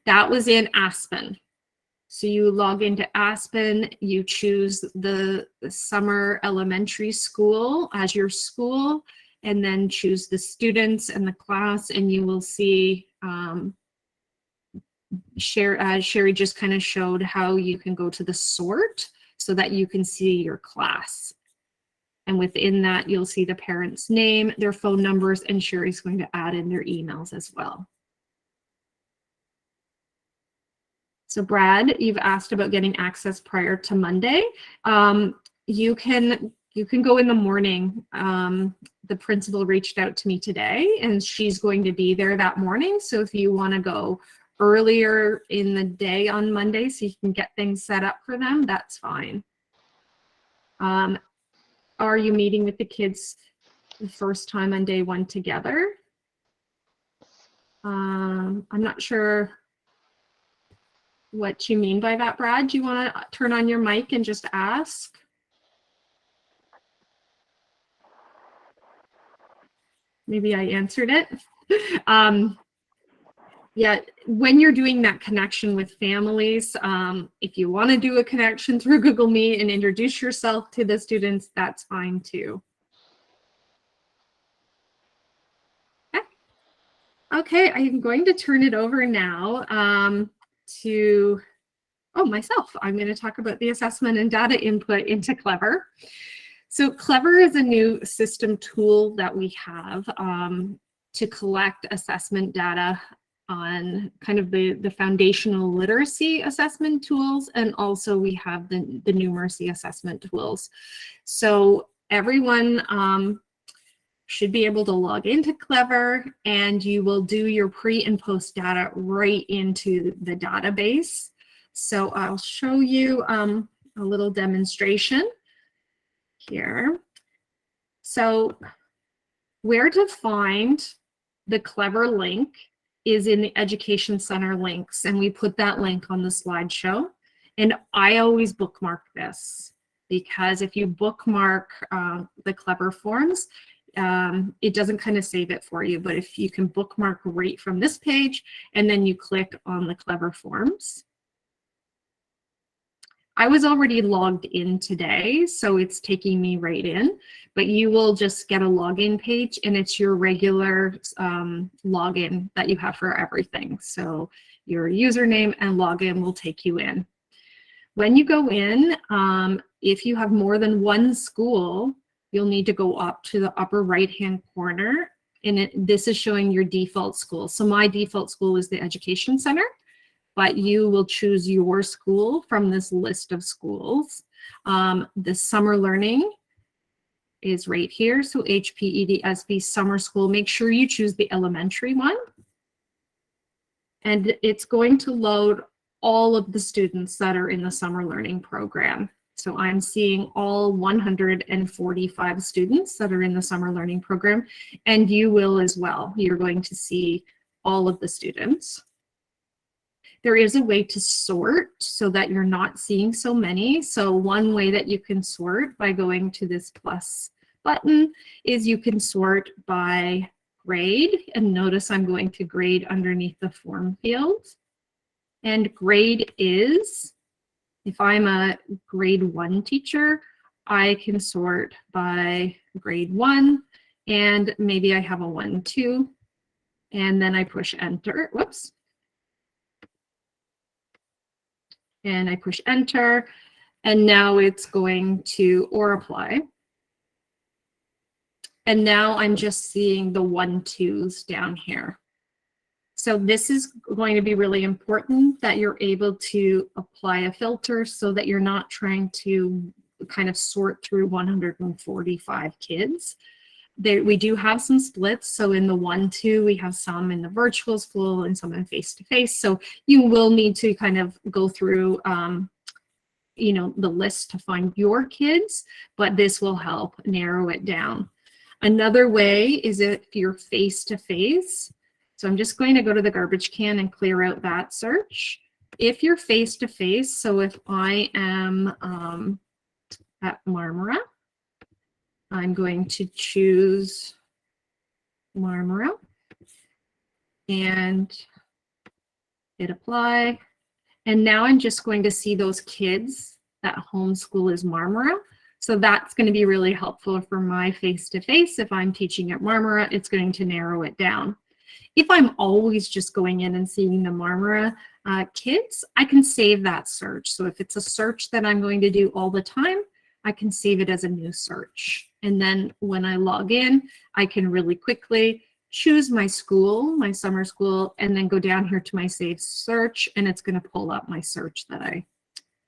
That was in Aspen. So you log into Aspen, you choose the summer elementary school as your school, and then choose the students and the class, and you will see Sherry just kind of showed how you can go to the sort so that you can see your class. And within that, you'll see the parent's name, their phone numbers, and Sherry's going to add in their emails as well. So Brad, you've asked about getting access prior to Monday. You can go in the morning. The principal reached out to me today, and she's going to be there that morning. So if you want to go earlier in the day on Monday so you can get things set up for them, that's fine. Are you meeting with the kids the first time on day one together? I'm not sure what you mean by that, Brad. Do you want to turn on your mic and just ask? Maybe I answered it. Yeah, when you're doing that connection with families, if you want to do a connection through Google Meet and introduce yourself to the students, that's fine too. Okay, I'm going to turn it over now to myself. I'm going to talk about the assessment and data input into Clever. So Clever is a new system tool that we have to collect assessment data on kind of the foundational literacy assessment tools, and also we have the numeracy assessment tools. So everyone should be able to log into Clever, and you will do your pre and post data right into the database. So I'll show you a little demonstration here. So where to find the Clever link is in the Education Center links, and we put that link on the slideshow. And I always bookmark this, because if you bookmark the Clever forms, it doesn't kind of save it for you. But if you can bookmark right from this page and then you click on the Clever forms. I was already logged in today, so it's taking me right in, but you will just get a login page, and it's your regular login that you have for everything. So your username and login will take you in. When you go in, if you have more than one school, you'll need to go up to the upper right-hand corner, and this is showing your default school. So my default school is the Education Center, but you will choose your school from this list of schools. The summer learning is right here. So HPEDSB summer school, make sure you choose the elementary one. And it's going to load all of the students that are in the summer learning program. So I'm seeing all 145 students that are in the summer learning program, and you will as well. You're going to see all of the students. There is a way to sort so that you're not seeing so many. So one way that you can sort by going to this plus button is you can sort by grade. And notice I'm going to grade underneath the form field. And grade is, if I'm a grade 1 teacher, I can sort by grade 1, and maybe I have a 1, 2, and then I push enter. Whoops. And I push enter, and now it's going to or apply. And now I'm just seeing the 1, 2s down here. So this is going to be really important that you're able to apply a filter so that you're not trying to kind of sort through 145 kids. We do have some splits. So in the 1, 2, we have some in the virtual school and some in face-to-face. So you will need to kind of go through, you know, the list to find your kids, but this will help narrow it down. Another way is if you're face-to-face. So I'm just going to go to the garbage can and clear out that search. If you're face-to-face, so if I am at Marmora, I'm going to choose Marmora and hit apply. And now I'm just going to see those kids that homeschool is Marmora. So that's going to be really helpful for my face-to-face. If I'm teaching at Marmora, it's going to narrow it down. If I'm always just going in and seeing the Marmora kids, I can save that search. So if it's a search that I'm going to do all the time, I can save it as a new search. And then when I log in, I can really quickly choose my school, my summer school, and then go down here to my save search, and it's going to pull up my search that I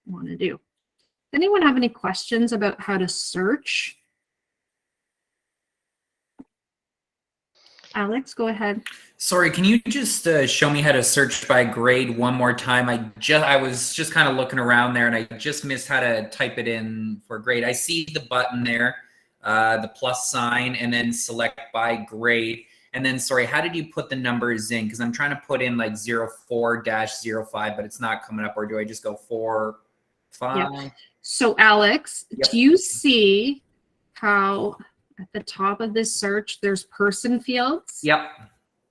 want to do. Does anyone have any questions about how to search? Alex, go ahead. Sorry, can you just show me how to search by grade one more time? I was just kind of looking around there and I just missed how to type it in for grade. I see the button there, the plus sign, and then select by grade. And then, sorry, how did you put the numbers in? Because I'm trying to put in like 04-05, but it's not coming up. Or do I just go 4, 5? Yeah. So Alex, Yep. do you see how at the top of this search, there's person fields? Yep.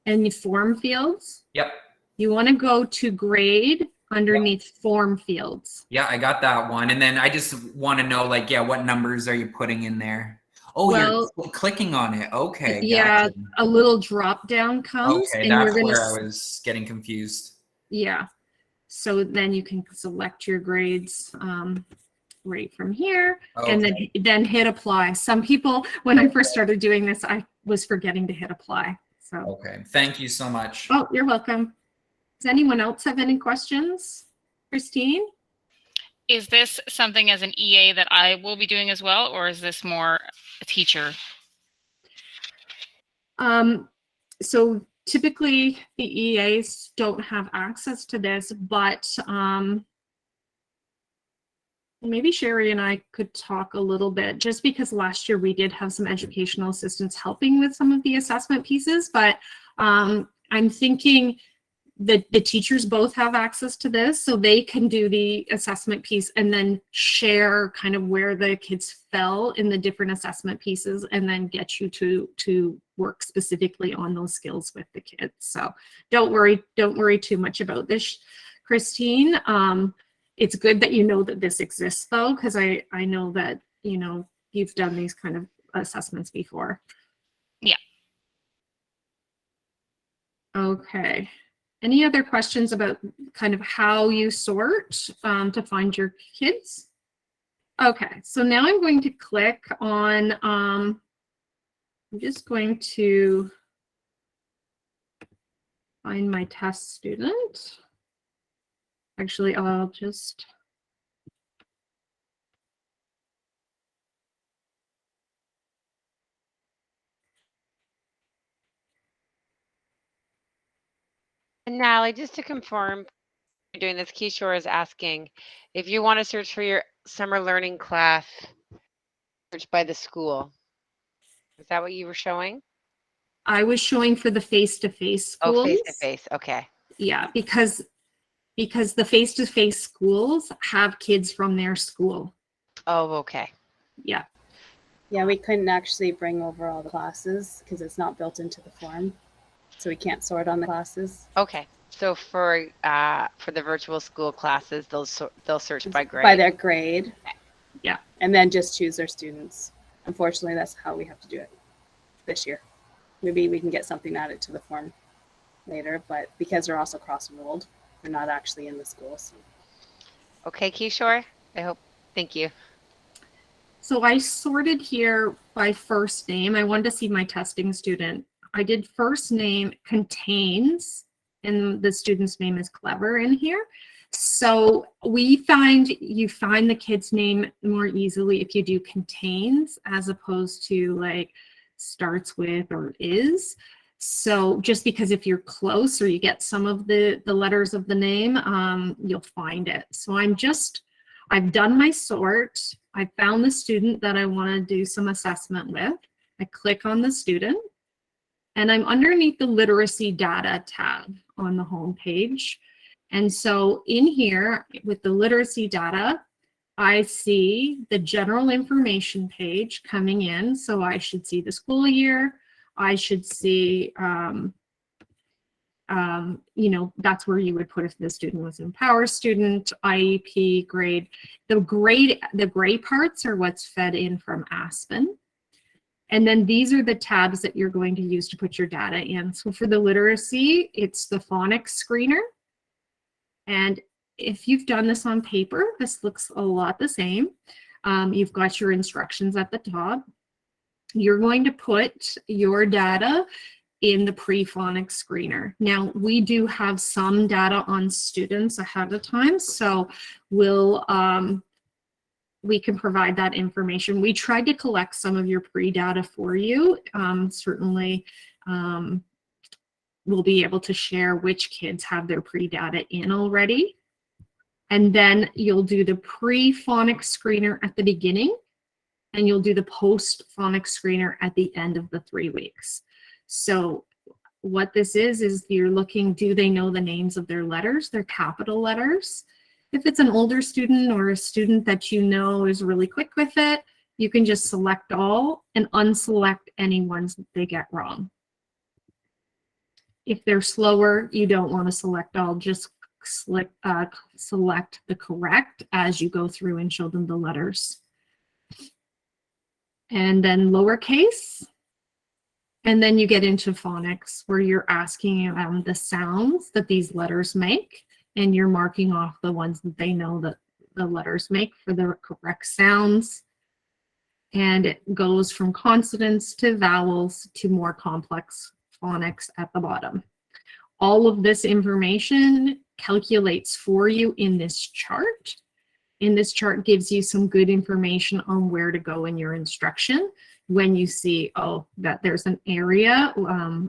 And the form fields? Yep. You want to go to grade underneath form fields. Yeah, I got that one. And then I just want to know, like, yeah, what numbers are you putting in there? Oh, Well, you're clicking on it. Okay. Yeah, gotcha. a little drop down comes. Okay, and that's you're where gonna, I was getting confused. Yeah. So then you can select your grades right from here, and then hit apply. Some people, when I first started doing this, I was forgetting to hit apply. So. Okay, thank you so much. Oh, you're welcome. Does anyone else have any questions? Christine? Is this something as an EA that I will be doing as well, or is this more a teacher? So typically the EAs don't have access to this, but maybe Sherry and I could talk a little bit, just because last year we did have some educational assistants helping with some of the assessment pieces, but I'm thinking that the teachers both have access to this, so they can do the assessment piece and then share kind of where the kids fell in the different assessment pieces, and then get you to work specifically on those skills with the kids. So don't worry too much about this, Christine. It's good that you know that this exists, though, because I know that, you know, you've done these kind of assessments before. Yeah. Okay. Any other questions about kind of how you sort to find your kids? Okay, so now I'm going to click on, I'm just going to find my test student. Actually, I'll just, And Natalie, just to confirm, you're doing this, Kishore is asking if you want to search for your summer learning class, search by the school. Is that what you were showing? I was showing for the face-to-face schools. Oh, face-to-face, okay. Yeah, because the face-to-face schools have kids from their school. Oh, okay. Yeah. Yeah, we couldn't actually bring over all the classes because it's not built into the form. So we can't sort on the classes. Okay. So for the virtual school classes, they'll search by grade. By their grade. Yeah. And then just choose their students. Unfortunately, that's how we have to do it this year. Maybe we can get something added to the form later, but because they're also cross-enrolled, they're not actually in the schools. Okay, Kishore, thank you. So I sorted here by first name. I wanted to see my testing student. I did first name contains, and the student's name is Clever in here. So you find the kid's name more easily if you do contains as opposed to like starts with or is. So just because if you're close or you get some of the letters of the name, you'll find it. So I've done my sort. I found the student that I want to do some assessment with. I click on the student, and I'm underneath the literacy data tab on the home page. And so in here with the literacy data, I see the general information page coming in. So I should see the school year. I should see, you know, that's where you would put if the student was an Empower student, IEP, grade. The gray parts are what's fed in from Aspen. And then these are the tabs that you're going to use to put your data in. So for the literacy, it's the phonics screener. And if you've done this on paper, this looks a lot the same. You've got your instructions at the top. You're going to put your data in the pre-phonics screener. Now, we do have some data on students ahead of time, so we can provide that information. We tried to collect some of your pre-data for you. Certainly, we'll be able to share which kids have their pre-data in already. And then you'll do the pre-phonics screener at the beginning, and you'll do the post-phonics screener at the end of the 3 weeks. So what this is you're looking, do they know the names of their letters, their capital letters? If it's an older student or a student that you know is really quick with it, you can just select all and unselect any ones that they get wrong. If they're slower, you don't want to select all, just select the correct as you go through and show them the letters. And then lowercase. And then you get into phonics, where you're asking the sounds that these letters make, and you're marking off the ones that they know that the letters make for the correct sounds. And it goes from consonants to vowels to more complex phonics at the bottom. All of this information calculates for you in this chart. And this chart gives you some good information on where to go in your instruction when you see, oh, that there's an area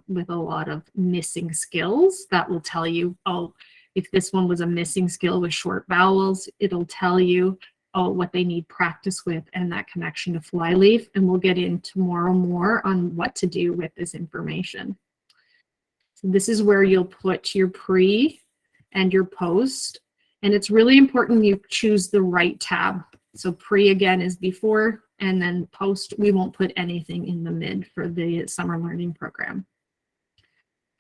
with a lot of missing skills. That will tell you, oh, if this one was a missing skill with short vowels, it'll tell you, oh, what they need practice with and that connection to flyleaf. And we'll get in tomorrow more on what to do with this information. So this is where you'll put your pre and your post. And it's really important you choose the right tab. So pre again is before, and then post, we won't put anything in the mid for the summer learning program.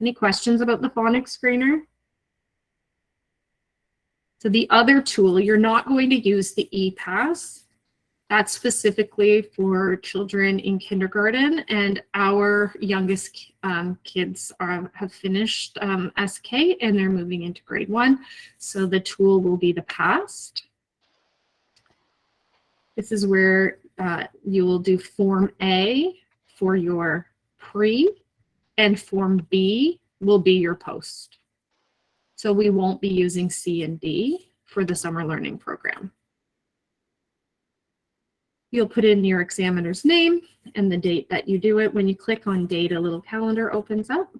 Any questions about the phonics screener? So the other tool, you're not going to use the ePass. That's specifically for children in kindergarten, and our youngest kids have finished SK and they're moving into grade 1. So the tool will be the PAST. This is where you will do Form A for your pre, and Form B will be your post. So we won't be using C and D for the summer learning program. You'll put in your examiner's name and the date that you do it. When you click on date, a little calendar opens up.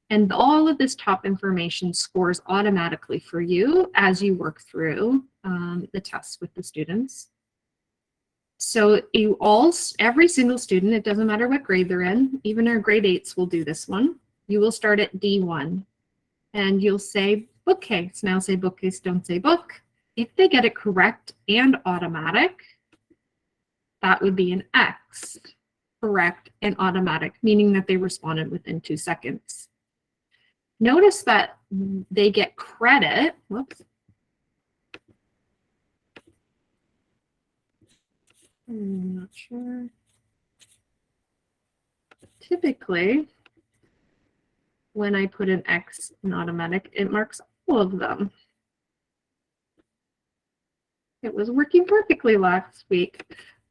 And all of this top information scores automatically for you as you work through the tests with the students. So every single student, it doesn't matter what grade they're in, even our grade 8s will do this one. You will start at D1 and you'll say bookcase. Now say bookcase, don't say book. If they get it correct and automatic, that would be an X, correct and automatic, meaning that they responded within 2 seconds. Notice that they get credit. Whoops. I'm not sure. Typically, when I put an X in automatic, it marks all of them. It was working perfectly last week.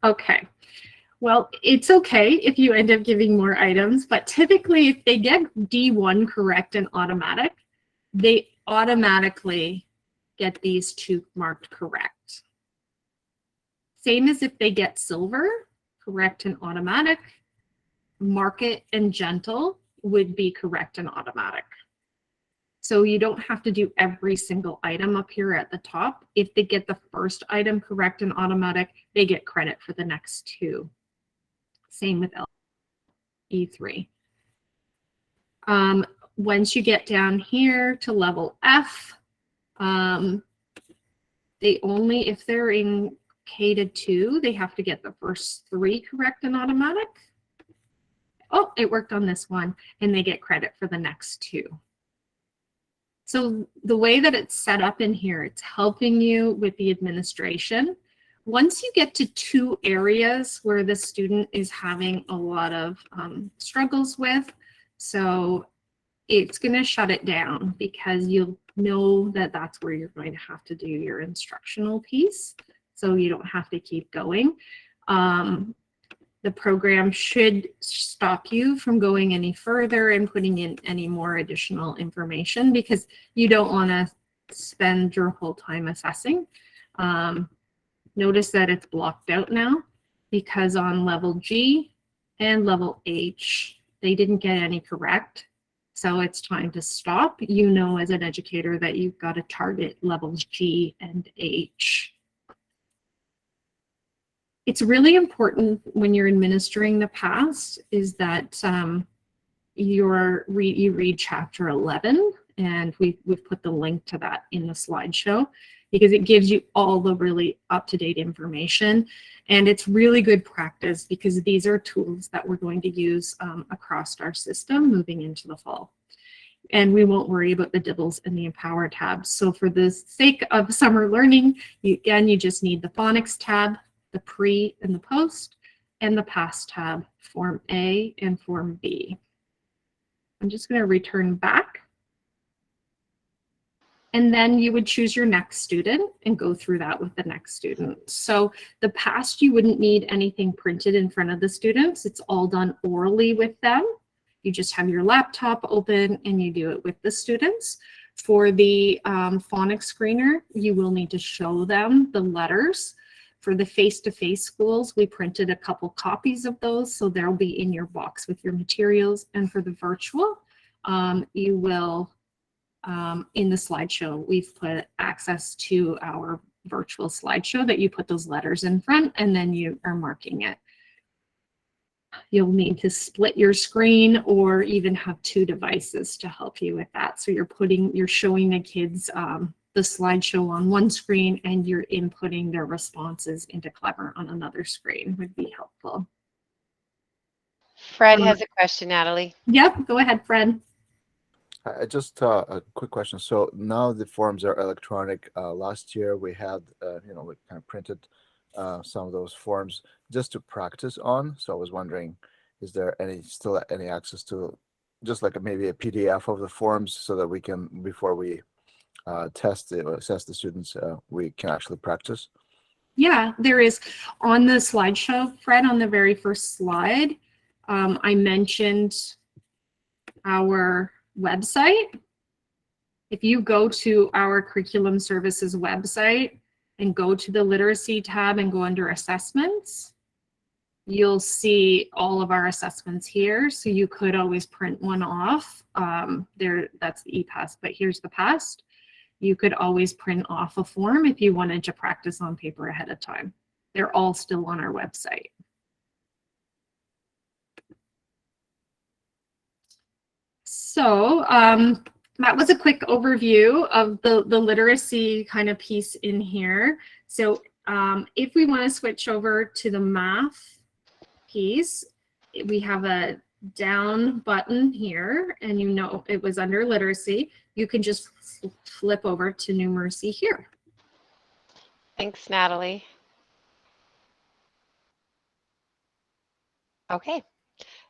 Okay, well, it's okay if you end up giving more items, but typically if they get D1 correct and automatic, they automatically get these 2 marked correct. Same as if they get silver, correct and automatic, market and gentle would be correct and automatic. So you don't have to do every single item up here at the top. If they get the first item correct and automatic, they get credit for the next 2. Same with E3. Once you get down here to level F, they only, if they're in K to 2, they have to get the first 3 correct and automatic. Oh, it worked on this one, and they get credit for the next 2. So the way that it's set up in here, it's helping you with the administration. Once you get to 2 areas where the student is having a lot of struggles with, so it's going to shut it down because you'll know that that's where you're going to have to do your instructional piece. So you don't have to keep going. The program should stop you from going any further and putting in any more additional information because you don't want to spend your whole time assessing. Notice that it's blocked out now because on level G and level H, they didn't get any correct. So it's time to stop. You know, as an educator, that you've got to target levels G and H. It's really important when you're administering the PASS is that you read chapter 11, and we've put the link to that in the slideshow, because it gives you all the really up-to-date information. And it's really good practice because these are tools that we're going to use across our system moving into the fall. And we won't worry about the DIBELS and the Empower tabs. So for the sake of summer learning, you just need the phonics tab, the pre and the post, and the PASS tab, Form A and Form B. I'm just going to return back. And then you would choose your next student and go through that with the next student. So the PASS, you wouldn't need anything printed in front of the students. It's all done orally with them. You just have your laptop open and you do it with the students. For the phonics screener, you will need to show them the letters. For the face-to-face schools, we printed a couple copies of those, so they'll be in your box with your materials. And for the virtual, you will, in the slideshow, we've put access to our virtual slideshow that you put those letters in front, and then you are marking it. You'll need to split your screen or even have two devices to help you with that. So you're showing the kids the slideshow on one screen, and you're inputting their responses into Clever on another screen would be helpful. Fred has a question, Natalie. Yep, go ahead, Fred. Just a quick question. So now the forms are electronic. Last year we had, we kind of printed some of those forms just to practice on. So I was wondering, is there still any access to just like maybe a PDF of the forms so that we can, before we assess the students, we can actually practice? Yeah, there is. On the slideshow, Fred, on the very first slide, I mentioned our website. If you go to our curriculum services website and go to the literacy tab and go under assessments, you'll see all of our assessments here. So you could always print one off. That's the ePASS, but here's the PASS. You could always print off a form if you wanted to practice on paper ahead of time. They're all still on our website. So that was a quick overview of the literacy kind of piece in here. So if we want to switch over to the math piece, we have a down button here, and you know it was under literacy. You can just flip over to numeracy here. Thanks, Natalie. Okay,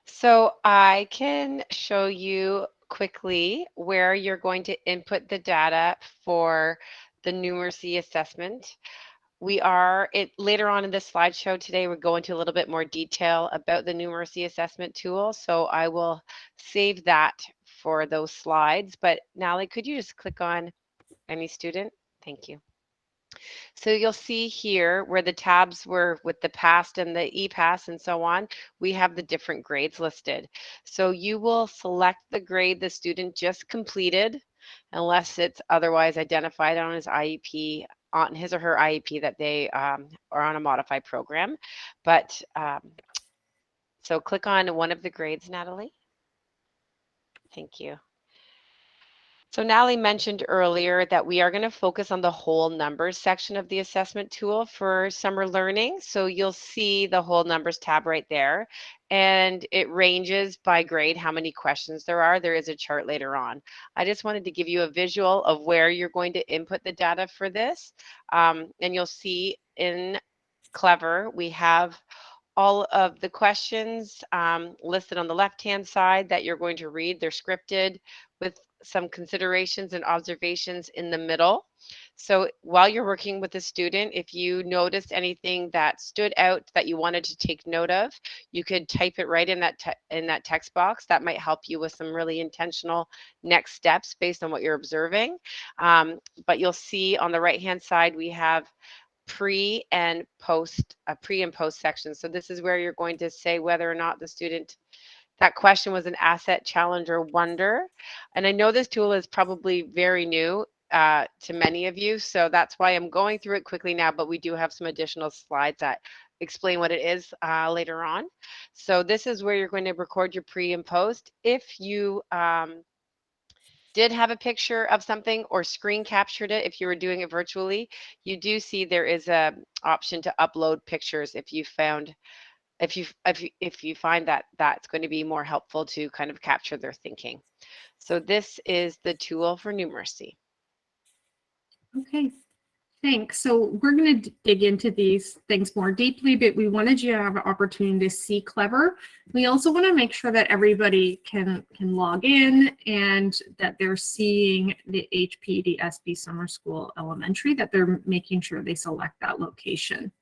so I can show you quickly where you're going to input the data for the numeracy assessment. Later on in this slideshow today, we're going to a little bit more detail about the numeracy assessment tool. So I will save that for those slides. But Natalie, could you just click on any student? Thank you. So you'll see here where the tabs were with the PASS and the ePASS and so on, we have the different grades listed. So you will select the grade the student just completed, unless it's otherwise identified on his IEP, on his or her IEP that they are on a modified program. But so click on one of the grades, Natalie. Thank you. So Natalie mentioned earlier that we are going to focus on the whole numbers section of the assessment tool for summer learning. So you'll see the whole numbers tab right there, and it ranges by grade how many questions there are. There is a chart later on. I just wanted to give you a visual of where you're going to input the data for this. And you'll see in Clever, we have all of the questions listed on the left-hand side that you're going to read. They're scripted with some considerations and observations in the middle. So while you're working with the student, if you noticed anything that stood out that you wanted to take note of, you could type it right in that text box. That might help you with some really intentional next steps based on what you're observing. But you'll see on the right-hand side, we have pre and post section. So this is where you're going to say whether or not the student That question was an asset challenge or wonder. And I know this tool is probably very new to many of you. So that's why I'm going through it quickly now, but we do have some additional slides that explain what it is later on. So this is where you're going to record your pre and post. If you did have a picture of something or screen captured it, if you were doing it virtually, you do see there is a option to upload pictures if you found if you find that that's going to be more helpful to kind of capture their thinking. So this is the tool for numeracy. Okay, thanks. So we're going to dig into these things more deeply, but we wanted you to have an opportunity to see Clever. We also want to make sure that everybody can log in and that they're seeing the HPDSB Summer School Elementary, that they're making sure they select that location.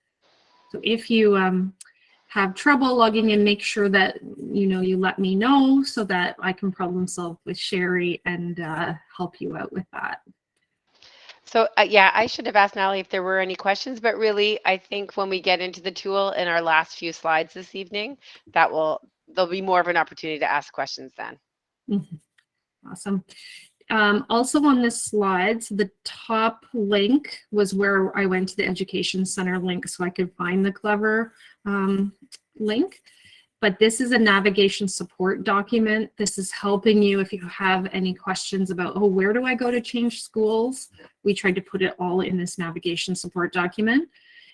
So if you have trouble logging in, make sure that you let me know so that I can problem solve with Sherry and help you out with that. So yeah, I should have asked Natalie if there were any questions, but really I think when we get into the tool in our last few slides this evening, there'll be more of an opportunity to ask questions then. Mm-hmm. Awesome. Also on this slide, so the top link was where I went to the Education Center link so I could find the Clever link. But this is a navigation support document. This is helping you if you have any questions about, oh, where do I go to change schools? We tried to put it all in this navigation support document.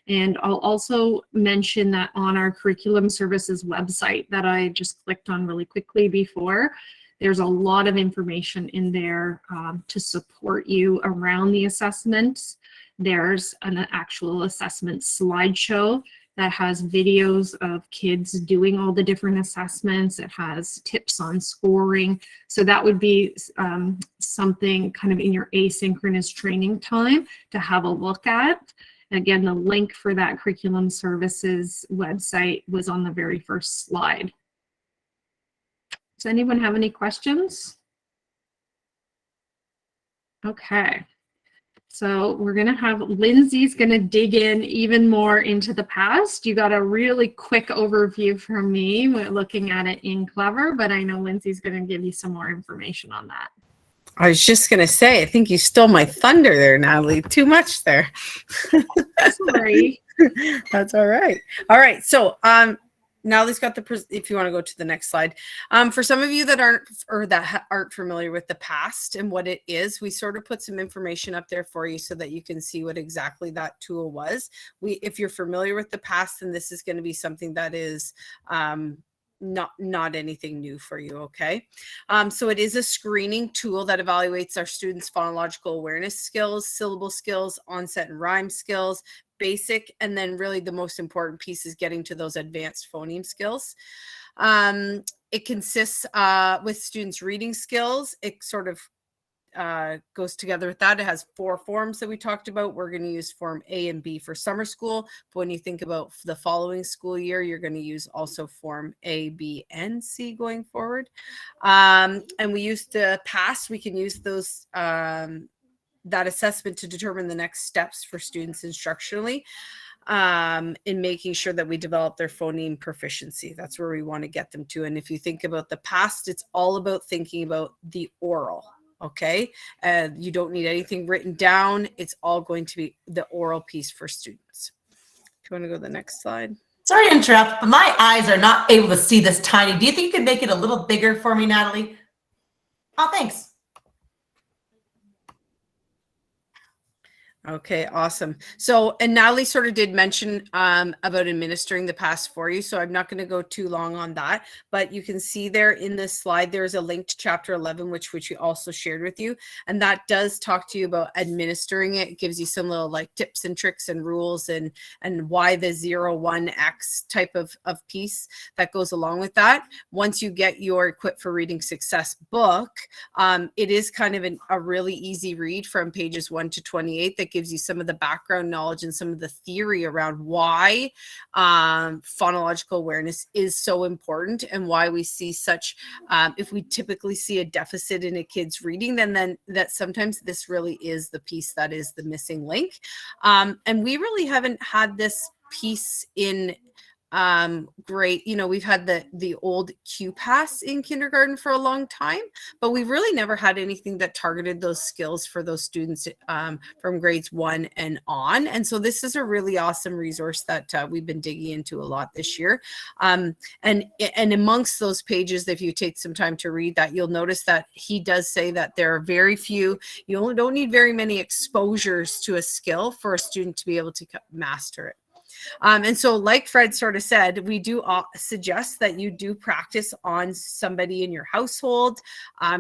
And I'll also mention that on our curriculum services website that I just clicked on really quickly before, there's a lot of information in there to support you around the assessments. There's an actual assessment slideshow that has videos of kids doing all the different assessments. It has tips on scoring. So that would be something kind of in your asynchronous training time to have a look at. Again, the link for that curriculum services website was on the very first slide. Does anyone have any questions? Okay. So we're going to have Lindsay's going to dig in even more into the past. You got a really quick overview from me when looking at it in Clever, but I know Lindsay's going to give you some more information on that. I was just going to say, I think you stole my thunder there, Natalie. Too much there. Sorry. That's all right. All right. So, Natalie's got if you want to go to the next slide. For some of you that aren't familiar with the past and what it is, we sort of put some information up there for you so that you can see what exactly that tool was. If you're familiar with the past, then this is going to be something that is not anything new for you, okay? So it is a screening tool that evaluates our students' phonological awareness skills, syllable skills, onset and rhyme skills, basic, and then really the most important piece is getting to those advanced phoneme skills. It consists with students' reading skills. It sort of goes together with that. It has 4 forms that we talked about. We're going to use form A and B for summer school, but when you think about the following school year, you're going to use also form A, B, and C going forward. And we use the past. We can use those that assessment to determine the next steps for students instructionally in making sure that we develop their phoneme proficiency. That's where we want to get them to. And if you think about the past, it's all about thinking about the oral. Okay. You don't need anything written down. It's all going to be the oral piece for students. If you want to go to the next slide. Sorry to interrupt, but my eyes are not able to see this tiny. Do you think you could make it a little bigger for me, Natalie? Oh, thanks. Okay, awesome. So, and Natalie sort of did mention about administering the past for you, so I'm not going to go too long on that, but you can see there in this slide, there's a link to chapter 11, which we also shared with you, and that does talk to you about administering it. It gives you some little like tips and tricks and rules and why the 0-1x type of piece that goes along with that. Once you get your Equipped for Reading Success book, it is kind of a really easy read from pages 1 to 28 that gives you some of the background knowledge and some of the theory around why phonological awareness is so important and why we see such, if we typically see a deficit in a kid's reading, then that sometimes this really is the piece that is the missing link. And we really haven't had this piece in great. You know, we've had the old QPass in kindergarten for a long time, but we've really never had anything that targeted those skills for those students from grades 1 and on. And so this is a really awesome resource that we've been digging into a lot this year. And amongst those pages, if you take some time to read that, you'll notice that he does say that there are very few, you only don't need very many exposures to a skill for a student to be able to master it. And so like Fred sort of said, we do suggest that you do practice on somebody in your household.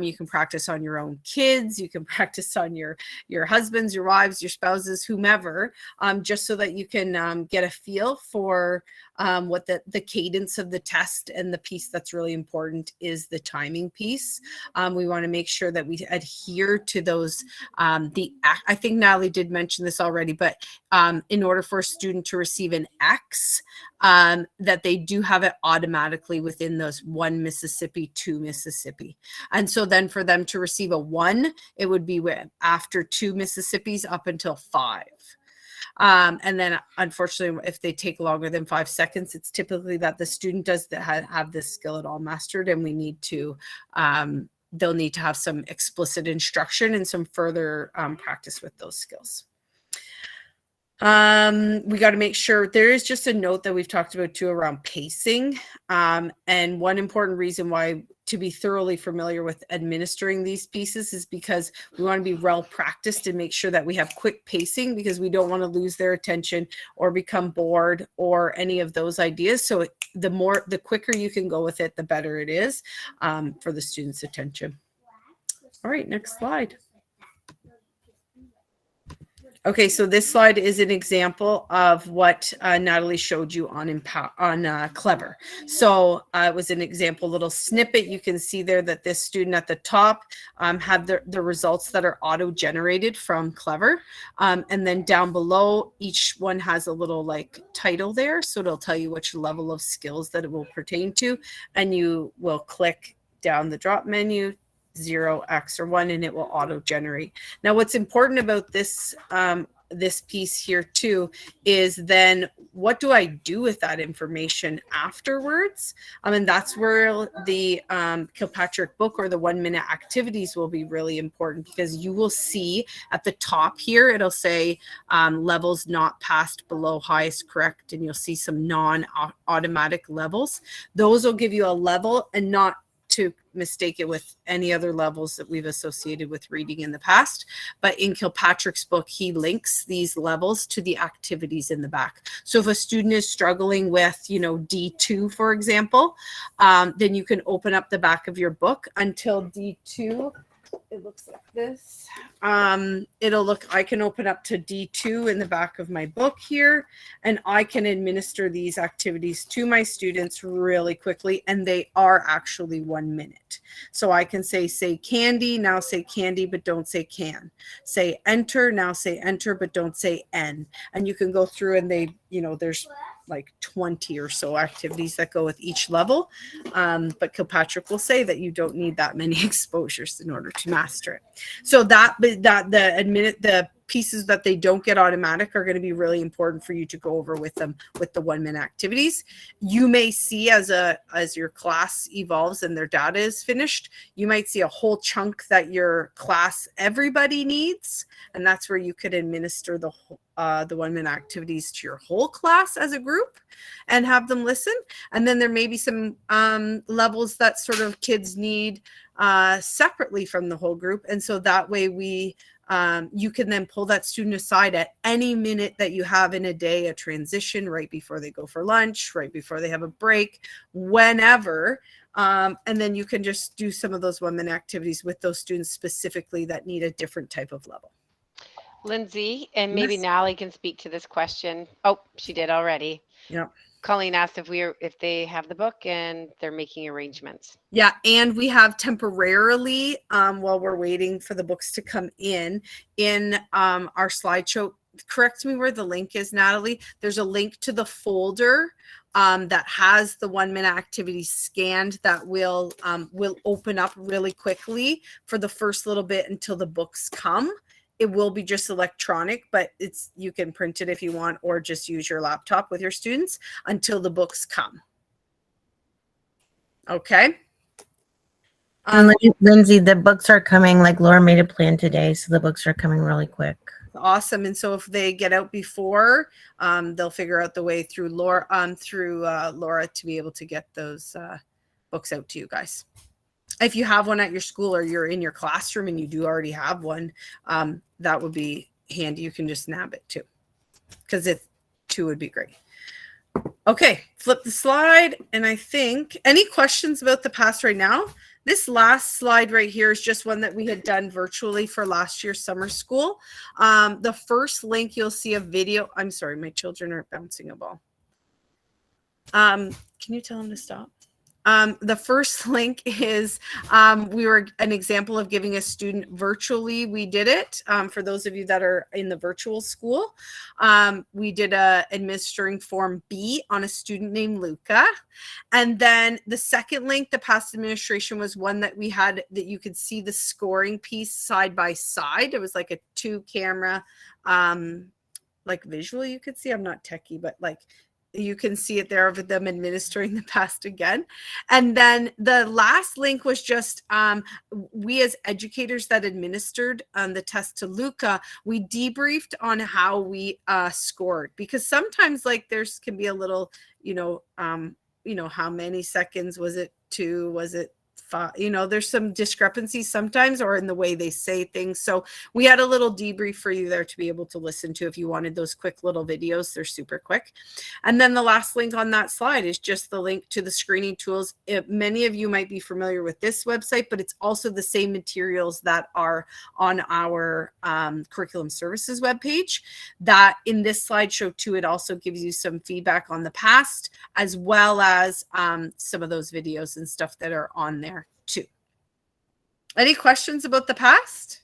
You can practice on your own kids. You can practice on your husbands, your wives, your spouses, whomever, just so that you can get a feel for what the cadence of the test. And the piece that's really important is the timing piece. We want to make sure that we adhere to those. I think Natalie did mention this already, but in order for a student to receive an X, that they do have it automatically within those 1 Mississippi, 2 Mississippi. And so then for them to receive a 1, it would be after 2 Mississippis up until 5. And then unfortunately, if they take longer than 5 seconds, it's typically that the student does have this skill at all mastered, and we need to, they'll need to have some explicit instruction and some further practice with those skills. We got to make sure there is just a note that we've talked about too around pacing. And one important reason why to be thoroughly familiar with administering these pieces is because we want to be well practiced and make sure that we have quick pacing, because we don't want to lose their attention or become bored or any of those ideas. So the quicker you can go with it, the better it is for the student's attention. All right, next slide. Okay, so this slide is an example of what Natalie showed you on Clever. So it was an example little snippet. You can see there that this student at the top had the results that are auto-generated from Clever. And then down below, each one has a little like title there. So it'll tell you which level of skills that it will pertain to. And you will click down the drop menu, 0, X, or 1, and it will auto generate. Now, what's important about this this piece here too is then what do I do with that information afterwards? And that's where the Kilpatrick book or the 1-minute activities will be really important, because you will see at the top here it'll say levels not passed below highest correct, and you'll see some non-automatic levels. Those will give you a level, and not to mistake it with any other levels that we've associated with reading in the past. But in Kilpatrick's book, he links these levels to the activities in the back. So if a student is struggling with, D2, for example, then you can open up the back of your book until D2. It looks like this. I can open up to D2 in the back of my book here, and I can administer these activities to my students really quickly, and they are actually 1 minute. So I can say candy, now say candy, but don't say can. Say enter, now say enter, but don't say N. And you can go through and there's like 20 or so activities that go with each level. But Kilpatrick will say that you don't need that many exposures in order to master it. So the pieces that they don't get automatic are going to be really important for you to go over with them with the 1-minute activities. You may see as your class evolves and their data is finished, you might see a whole chunk that your class, everybody needs. And that's where you could administer the 1-minute activities to your whole class as a group and have them listen. And then there may be some levels that sort of kids need separately from the whole group. And so that way you can then pull that student aside at any minute that you have in a day, a transition, right before they go for lunch, right before they have a break, whenever. And then you can just do some of those 1-minute activities with those students specifically that need a different type of level. Lindsay, and maybe Yes. Natalie can speak to this question. Oh, she did already. Yeah. Colleen asked if they have the book and they're making arrangements. Yeah, and we have temporarily, while we're waiting for the books to come in our slideshow. Correct me where the link is, Natalie. There's a link to the folder that has the 1-minute activities scanned that will open up really quickly for the first little bit until the books come. it will be just electronic, but you can print it if you want, or just use your laptop with your students until the books come. Okay. And Lindsay, the books are coming, like Laura made a plan today, so the books are coming really quick. Awesome. And so if they get out before, they'll figure out the way through Laura to be able to get those books out to you guys. If you have one at your school or you're in your classroom and you do already have one, that would be handy. You can just nab it too, because two would be great. Okay, flip the slide. And I think, any questions about the past right now? This last slide right here is just one that we had done virtually for last year's summer school. The first link, you'll see a video. I'm sorry, my children are bouncing a ball. Can you tell them to stop? The first link is we were an example of giving a student virtually. We did it for those of you that are in the virtual school. We did administering form B on a student named Luca. And then the second link, the past administration, was one that we had that you could see the scoring piece side by side. It was like a 2-camera, like visually you could see. I'm not techie, but like you can see it there of them administering the past again. And then the last link was just we as educators that administered the test to Luca, we debriefed on how we scored, because sometimes like there's can be a little, how many seconds was it? 2? Was it 5? There's some discrepancies sometimes, or in the way they say things. So we had a little debrief for you there to be able to listen to if you wanted those quick little videos. They're super quick. And then the last link on that slide is just the link to the screening tools. Many of you might be familiar with this website, but it's also the same materials that are on our curriculum services webpage. That in this slideshow too, it also gives you some feedback on the past, as well as some of those videos and stuff that are on there too. Any questions about the past?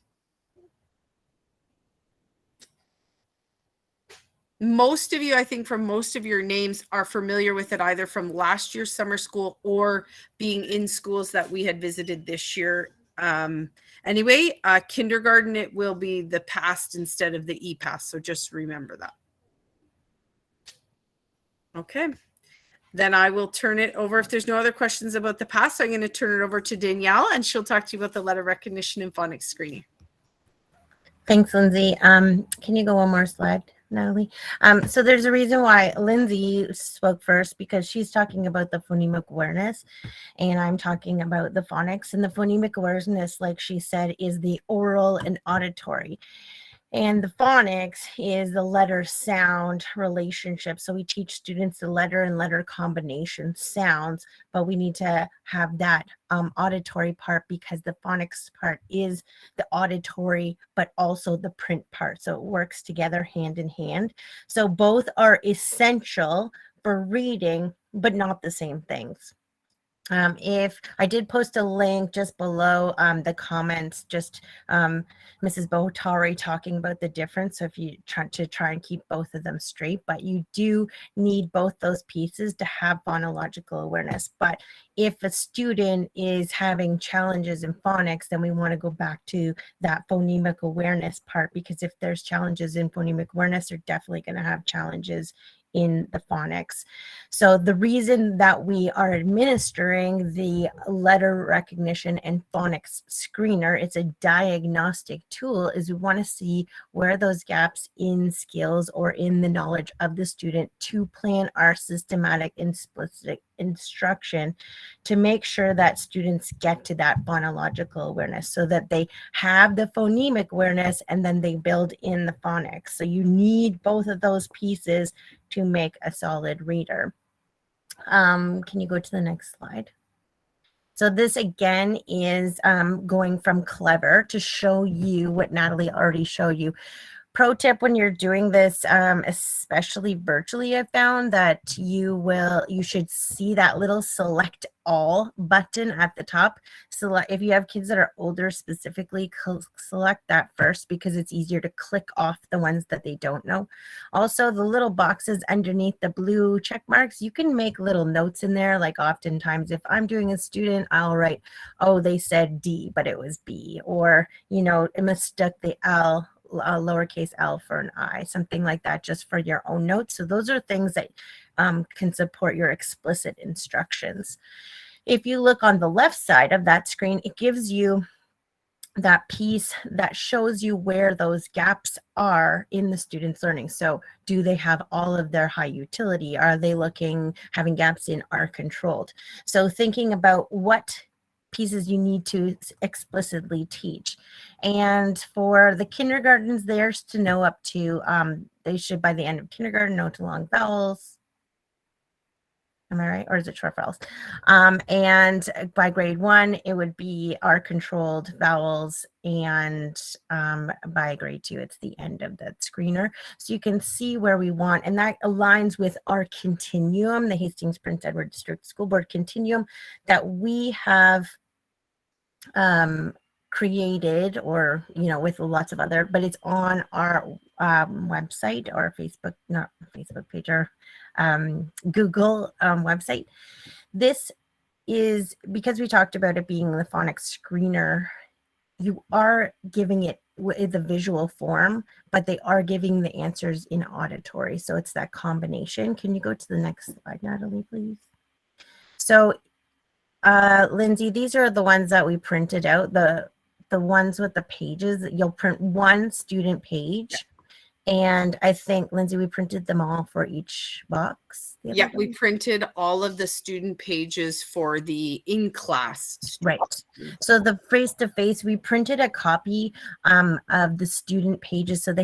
Most of you, I think from most of your names, are familiar with it either from last year's summer school or being in schools that we had visited this year. Anyway, kindergarten, it will be the past instead of the e-pass. So just remember that. Okay. Then I will turn it over. If there's no other questions about the past, I'm going to turn it over to Danielle, and she'll talk to you about the letter recognition and phonics screening. Thanks, Lindsay. Can you go one more slide, Natalie? So there's a reason why Lindsay spoke first, because she's talking about the phonemic awareness, and I'm talking about the phonics. And the phonemic awareness, like she said, is the oral and auditory. And the phonics is the letter sound relationship. So we teach students the letter and letter combination sounds, but we need to have that auditory part, because the phonics part is the auditory, but also the print part. So it works together hand in hand. So both are essential for reading, but not the same things. If I did post a link just below the comments, just Mrs. Bohtari talking about the difference. So if you try and keep both of them straight, but you do need both those pieces to have phonological awareness. But if a student is having challenges in phonics, then we want to go back to that phonemic awareness part, because if there's challenges in phonemic awareness, they're definitely going to have challenges in the phonics. So the reason that we are administering the letter recognition and phonics screener, it's a diagnostic tool, is we want to see where those gaps in skills or in the knowledge of the student to plan our systematic and explicit instruction to make sure that students get to that phonological awareness, so that they have the phonemic awareness and then they build in the phonics. So you need both of those pieces to make a solid reader. Can you go to the next slide? So this again is going from Clever to show you what Natalie already showed you. Pro tip when you're doing this, especially virtually, I found that you should see that little select all button at the top. So if you have kids that are older specifically, select that first, because it's easier to click off the ones that they don't know. Also, the little boxes underneath the blue check marks, you can make little notes in there. Like oftentimes if I'm doing a student, I'll write, oh, they said D, but it was B, or, I mistook the L lowercase l for an I, something like that, just for your own notes. So those are things that can support your explicit instructions. If you look on the left side of that screen, it gives you that piece that shows you where those gaps are in the student's learning. So do they have all of their high utility? Are they having gaps in are controlled? So thinking about what pieces you need to explicitly teach. And for the kindergartens, there's to know up to, they should by the end of kindergarten know to long vowels. Am I right? Or is it short vowels? And by grade 1, it would be our controlled vowels. And by grade 2, it's the end of that screener. So you can see where we want, and that aligns with our continuum, the Hastings Prince Edward District School Board continuum that we have created, or, with lots of other, but it's on our website or Facebook, not Facebook page, or Google website. This is because we talked about it being the phonics screener. You are giving it the visual form, but they are giving the answers in auditory. So it's that combination. Can you go to the next slide, Natalie, please? So, Lindsay, these are the ones that we printed out. The ones with the pages. You'll print one student page. And I think, Lindsay, we printed them all for each box. Yeah, we printed all of the student pages for the in-class. Right. So the face-to-face, we printed a copy of the student pages. So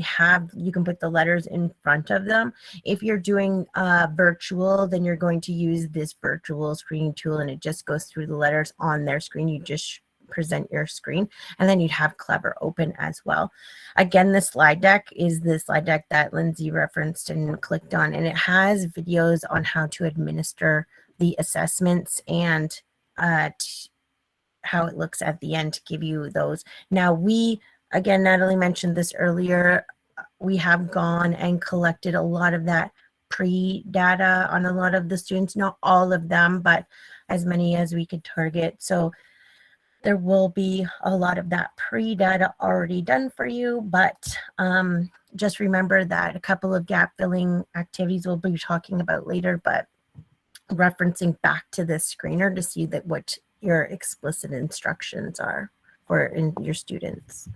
you can put the letters in front of them. If you're doing virtual, then you're going to use this virtual screening tool, and it just goes through the letters on their screen. You just present your screen, and then you'd have Clever open as well. Again, the slide deck is the slide deck that Lindsay referenced and clicked on, and it has videos on how to administer the assessments and how it looks at the end to give you those. Now, again, Natalie mentioned this earlier, we have gone and collected a lot of that pre-data on a lot of the students, not all of them, but as many as we could target. So there will be a lot of that pre-data already done for you, but just remember that a couple of gap filling activities we'll be talking about later, but referencing back to this screener to see that what your explicit instructions are for your students.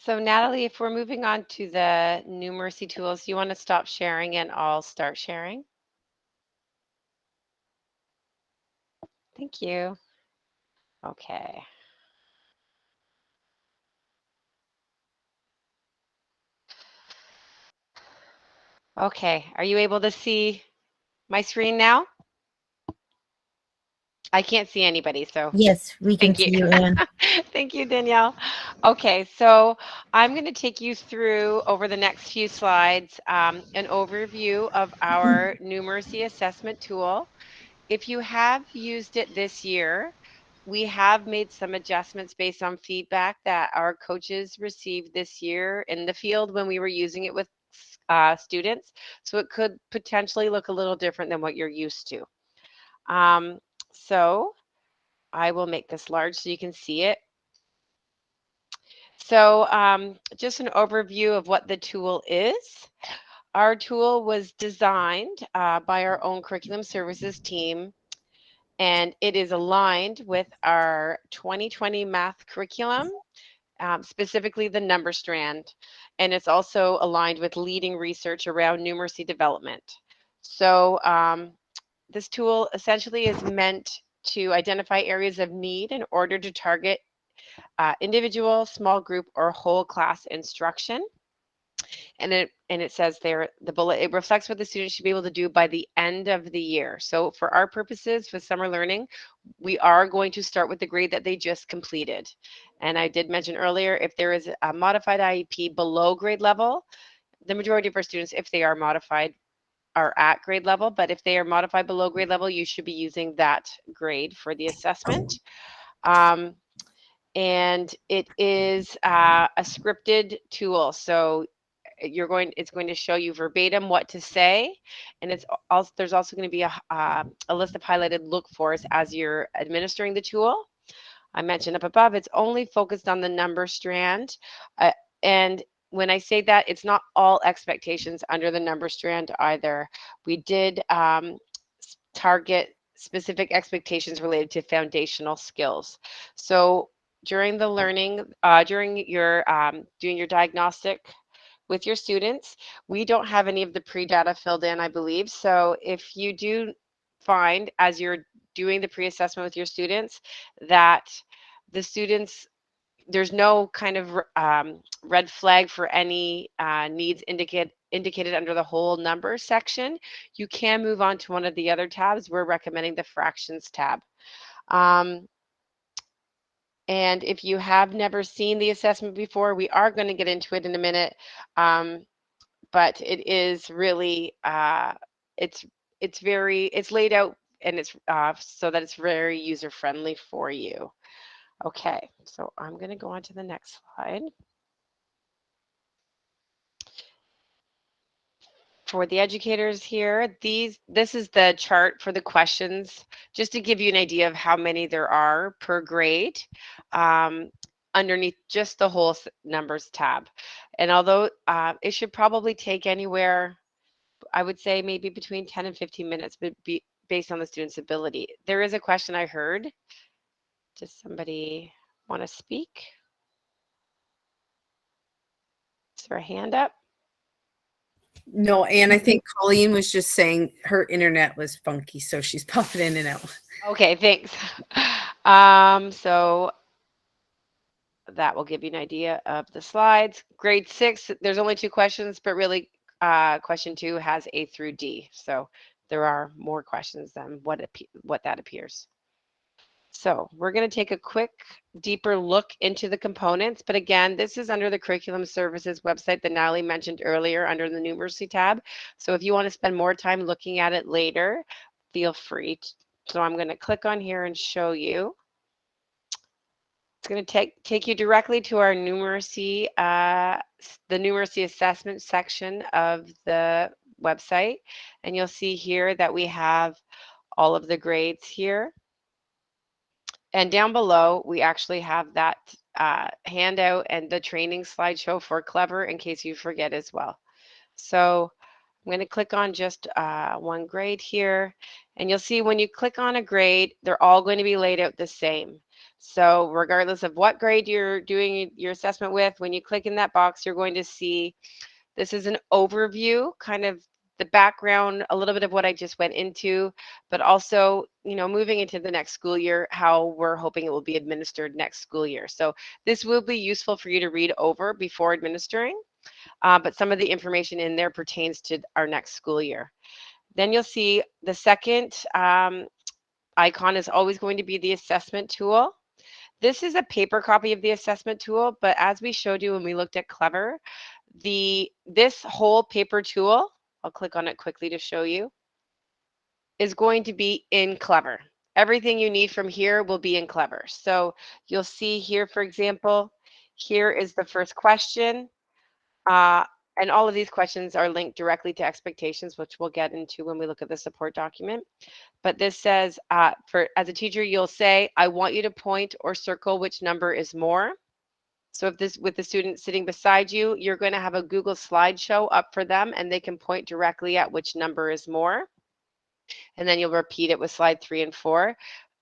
So Natalie, if we're moving on to the numeracy tools, you want to stop sharing and I'll start sharing? Thank you. Okay. Okay, are you able to see my screen now? I can't see anybody, so. Yes, we can see you, Anne. Thank you, Danielle. Okay, so I'm going to take you through, over the next few slides, an overview of our numeracy assessment tool. If you have used it this year, we have made some adjustments based on feedback that our coaches received this year in the field when we were using it with students. So it could potentially look a little different than what you're used to. So I will make this large so you can see it. So just an overview of what the tool is. Our tool was designed by our own curriculum services team, and it is aligned with our 2020 math curriculum, specifically the number strand, and it's also aligned with leading research around numeracy development. So this tool essentially is meant to identify areas of need in order to target individual, small group, or whole class instruction. And it says there, the bullet, it reflects what the student should be able to do by the end of the year. So for our purposes with summer learning, we are going to start with the grade that they just completed. And I did mention earlier, if there is a modified IEP below grade level, the majority of our students, if they are modified, are at grade level, but if they are modified below grade level, you should be using that grade for the assessment. And it is a scripted tool. So it's going to show you verbatim what to say, and there's also going to be a list of highlighted look fors as you're administering the tool. I mentioned up above, it's only focused on the number strand, and when I say that, it's not all expectations under the number strand either. We did target specific expectations related to foundational skills. So during the learning, during your doing your diagnostic with your students, we don't have any of the pre-data filled in, I believe. So if you do find as you're doing the pre-assessment with your students that the students, there's no kind of red flag for any needs indicated under the whole number section, you can move on to one of the other tabs. We're recommending the fractions tab. And if you have never seen the assessment before, we are going to get into it in a minute. But it is really, it's laid out, and it's so that it's very user friendly for you. Okay, so I'm going to go on to the next slide. For the educators here, this is the chart for the questions, just to give you an idea of how many there are per grade underneath just the whole numbers tab. And although it should probably take anywhere, I would say maybe between 10 and 15 minutes, but based on the student's ability. There is a question I heard. Does somebody want to speak? Is there a hand up? No, and I think Colleen was just saying her internet was funky, so she's popping in and out. Okay, thanks. So that will give you an idea of the slides. Grade 6, there's only 2 questions, but really question 2 has A through D. So there are more questions than what that appears. So we're going to take a quick, deeper look into the components. But again, this is under the Curriculum Services website that Natalie mentioned earlier under the Numeracy tab. So if you want to spend more time looking at it later, feel free. So I'm going to click on here and show you. It's going to take you directly to our Numeracy, the Numeracy assessment section of the website. And you'll see here that we have all of the grades here. And down below, we actually have that handout and the training slideshow for Clever in case you forget as well. So I'm going to click on just one grade here. And you'll see when you click on a grade, they're all going to be laid out the same. So regardless of what grade you're doing your assessment with, when you click in that box, you're going to see this is an overview, kind of the background, a little bit of what I just went into, but also, you know, moving into the next school year, how we're hoping it will be administered next school year. So this will be useful for you to read over before administering, but some of the information in there pertains to our next school year. Then you'll see the second icon is always going to be the assessment tool. This is a paper copy of the assessment tool, but as we showed you when we looked at Clever, this whole paper tool, I'll click on it quickly to show you, is going to be in Clever. Everything you need from here will be in Clever. So you'll see here, for example, here is the first question. And all of these questions are linked directly to expectations, which we'll get into when we look at the support document. But this says, as a teacher, you'll say, I want you to point or circle which number is more. So if with the student sitting beside you, you're going to have a Google slideshow up for them and they can point directly at which number is more. And then you'll repeat it with slide 3 and 4.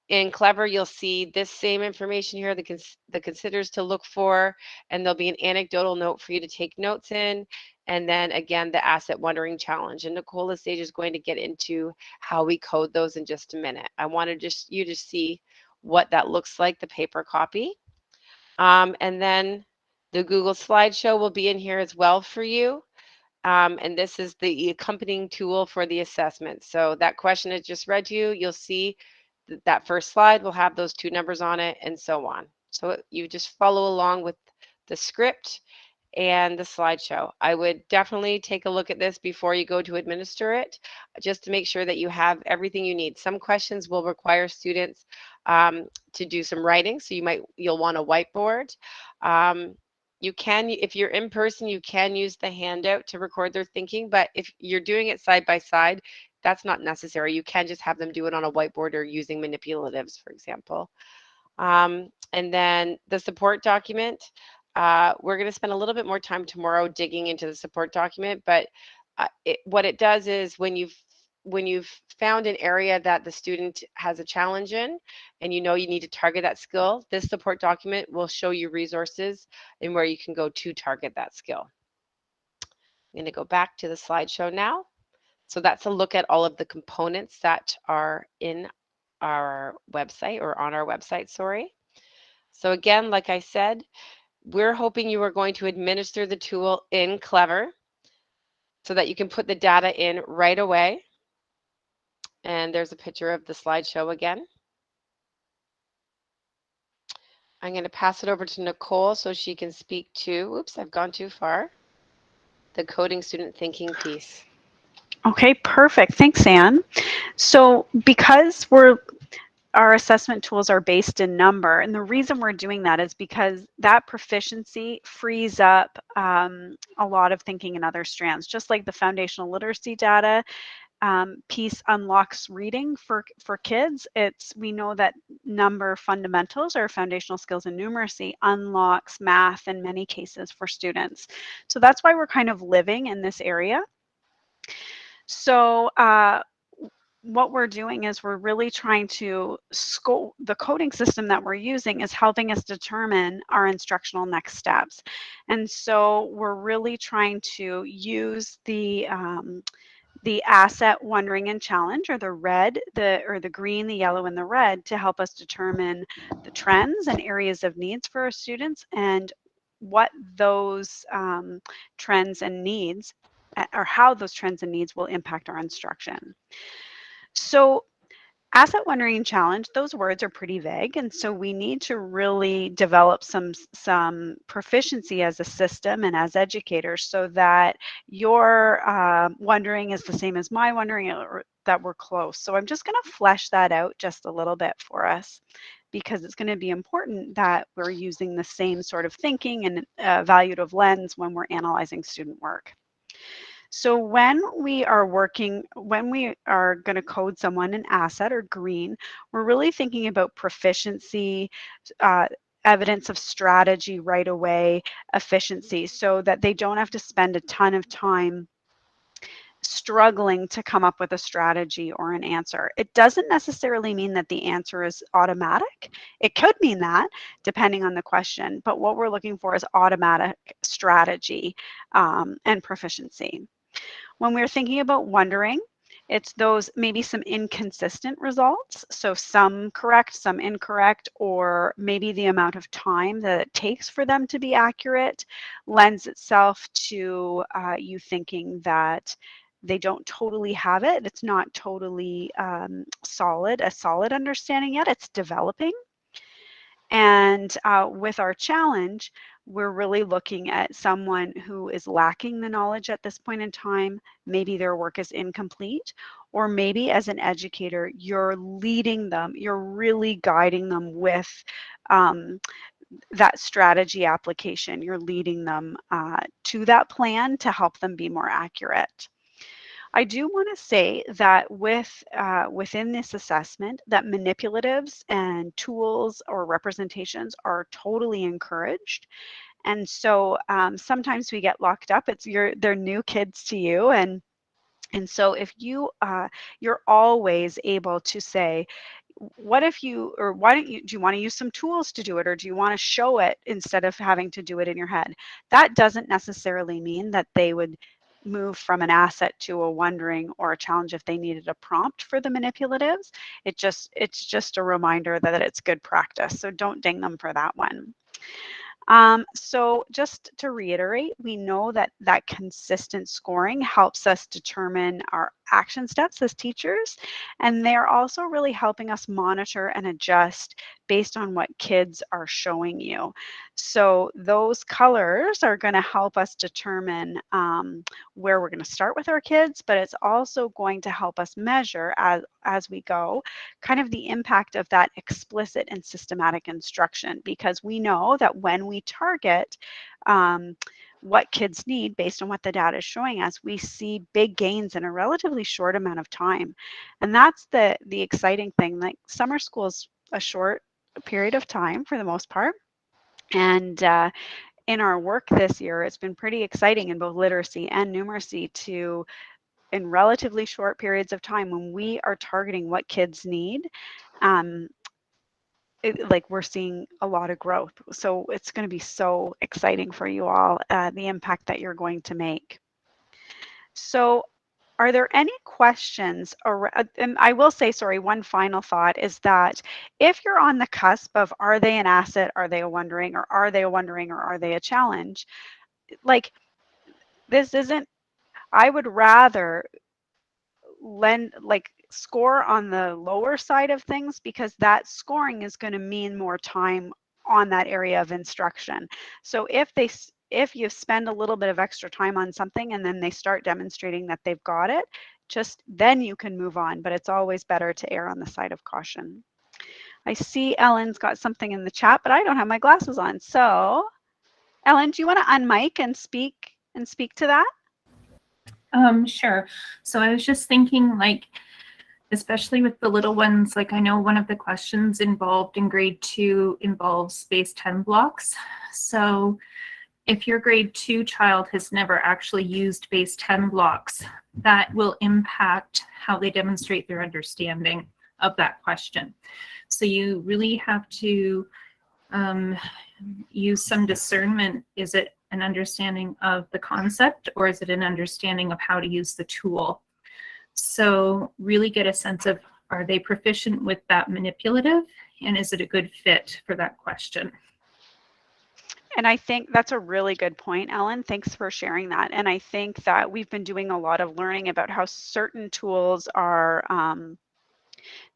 In Clever, you'll see this same information here, the considers to look for, and there'll be an anecdotal note for you to take notes in. And then again, the asset wondering challenge. And Nicole Lestage is going to get into how we code those in just a minute. I wanted you to see what that looks like, the paper copy. And then the Google slideshow will be in here as well for you. And this is the accompanying tool for the assessment. So that question I just read to you, you'll see that first slide will have those 2 numbers on it and so on. So you just follow along with the script and the slideshow. I would definitely take a look at this before you go to administer it, just to make sure that you have everything you need. Some questions will require students to do some writing, so you'll want a whiteboard. You can, if you're in person, you can use the handout to record their thinking, but if you're doing it side by side, that's not necessary. You can just have them do it on a whiteboard or using manipulatives, for example. And then the support document, we're going to spend a little bit more time tomorrow digging into the support document, but what it does is when you've found an area that the student has a challenge in and you know you need to target that skill, this support document will show you resources and where you can go to target that skill. I'm going to go back to the slideshow now. So that's a look at all of the components that are in our website, or on our website, sorry. So again, like I said, we're hoping you are going to administer the tool in Clever so that you can put the data in right away. And there's a picture of the slideshow again. I'm going to pass it over to Nicole so she can speak to, oops, I've gone too far, the coding student thinking piece. Okay, perfect. Thanks, Anne. So because our assessment tools are based in number, and the reason we're doing that is because that proficiency frees up a lot of thinking in other strands. Just like the foundational literacy data piece unlocks reading for kids, we know that number fundamentals, or foundational skills in numeracy, unlocks math in many cases for students. So that's why we're kind of living in this area. So what we're doing is we're really trying to scope. The coding system that we're using is helping us determine our instructional next steps. And so we're really trying to use the asset wondering and challenge, or the red, the green, the yellow, and the red, to help us determine the trends and areas of needs for our students and what those trends and needs, or how those trends and needs will impact our instruction. So asset wondering and challenge, those words are pretty vague, and so we need to really develop some proficiency as a system and as educators so that your wondering is the same as my wondering, or that we're close. So I'm just going to flesh that out just a little bit for us, because it's going to be important that we're using the same sort of thinking and evaluative lens when we're analyzing student work. So when we are going to code someone an asset, or green, we're really thinking about proficiency, evidence of strategy right away, efficiency, so that they don't have to spend a ton of time struggling to come up with a strategy or an answer. It doesn't necessarily mean that the answer is automatic. It could mean that, depending on the question, but what we're looking for is automatic strategy and proficiency. When we're thinking about wondering, it's those maybe some inconsistent results. So some correct, some incorrect, or maybe the amount of time that it takes for them to be accurate lends itself to you thinking that they don't totally have it. It's not totally a solid understanding yet. It's developing. And with our challenge, we're really looking at someone who is lacking the knowledge at this point in time. Maybe their work is incomplete, or maybe as an educator, you're leading them, you're really guiding them with that strategy application. You're leading them to that plan to help them be more accurate. I do want to say that within this assessment, that manipulatives and tools or representations are totally encouraged. And so sometimes we get locked up. They're new kids to you, and so if you're always able to say, what if you, or why don't you, do you want to use some tools to do it, or do you want to show it instead of having to do it in your head? That doesn't necessarily mean that they would move from an asset to a wondering or a challenge if they needed a prompt for the manipulatives. It's just a reminder that it's good practice. So don't ding them for that one. So just to reiterate, we know that consistent scoring helps us determine our action steps as teachers, and they're also really helping us monitor and adjust based on what kids are showing you. So those colors are going to help us determine where we're going to start with our kids, but it's also going to help us measure as we go kind of the impact of that explicit and systematic instruction, because we know that when we target what kids need based on what the data is showing us, we see big gains in a relatively short amount of time. And that's the exciting thing. Like, summer school is a short period of time for the most part. And in our work this year, it's been pretty exciting in both literacy and numeracy to, in relatively short periods of time, when we are targeting what kids need, like, we're seeing a lot of growth. So it's going to be so exciting for you all, the impact that you're going to make. So are there any questions? And I will say, sorry, one final thought is that if you're on the cusp of, are they an asset, are they a wondering, or are they a wondering, or are they a challenge? Like, this isn't, I would rather score on the lower side of things, because that scoring is going to mean more time on that area of instruction. So if you spend a little bit of extra time on something and then they start demonstrating that they've got it, just then you can move on, but it's always better to err on the side of caution. I see Ellen's got something in the chat, but I don't have my glasses on. So Ellen, do you want to unmic and speak to that? Sure. So I was just thinking, like, especially with the little ones, like, I know one of the questions involved in grade 2 involves base 10 blocks. So if your grade 2 child has never actually used base 10 blocks, that will impact how they demonstrate their understanding of that question. So you really have to use some discernment. Is it an understanding of the concept, or is it an understanding of how to use the tool? So really get a sense of, are they proficient with that manipulative, and is it a good fit for that question? And I think that's a really good point, Ellen. Thanks for sharing that. And I think that we've been doing a lot of learning about how certain tools are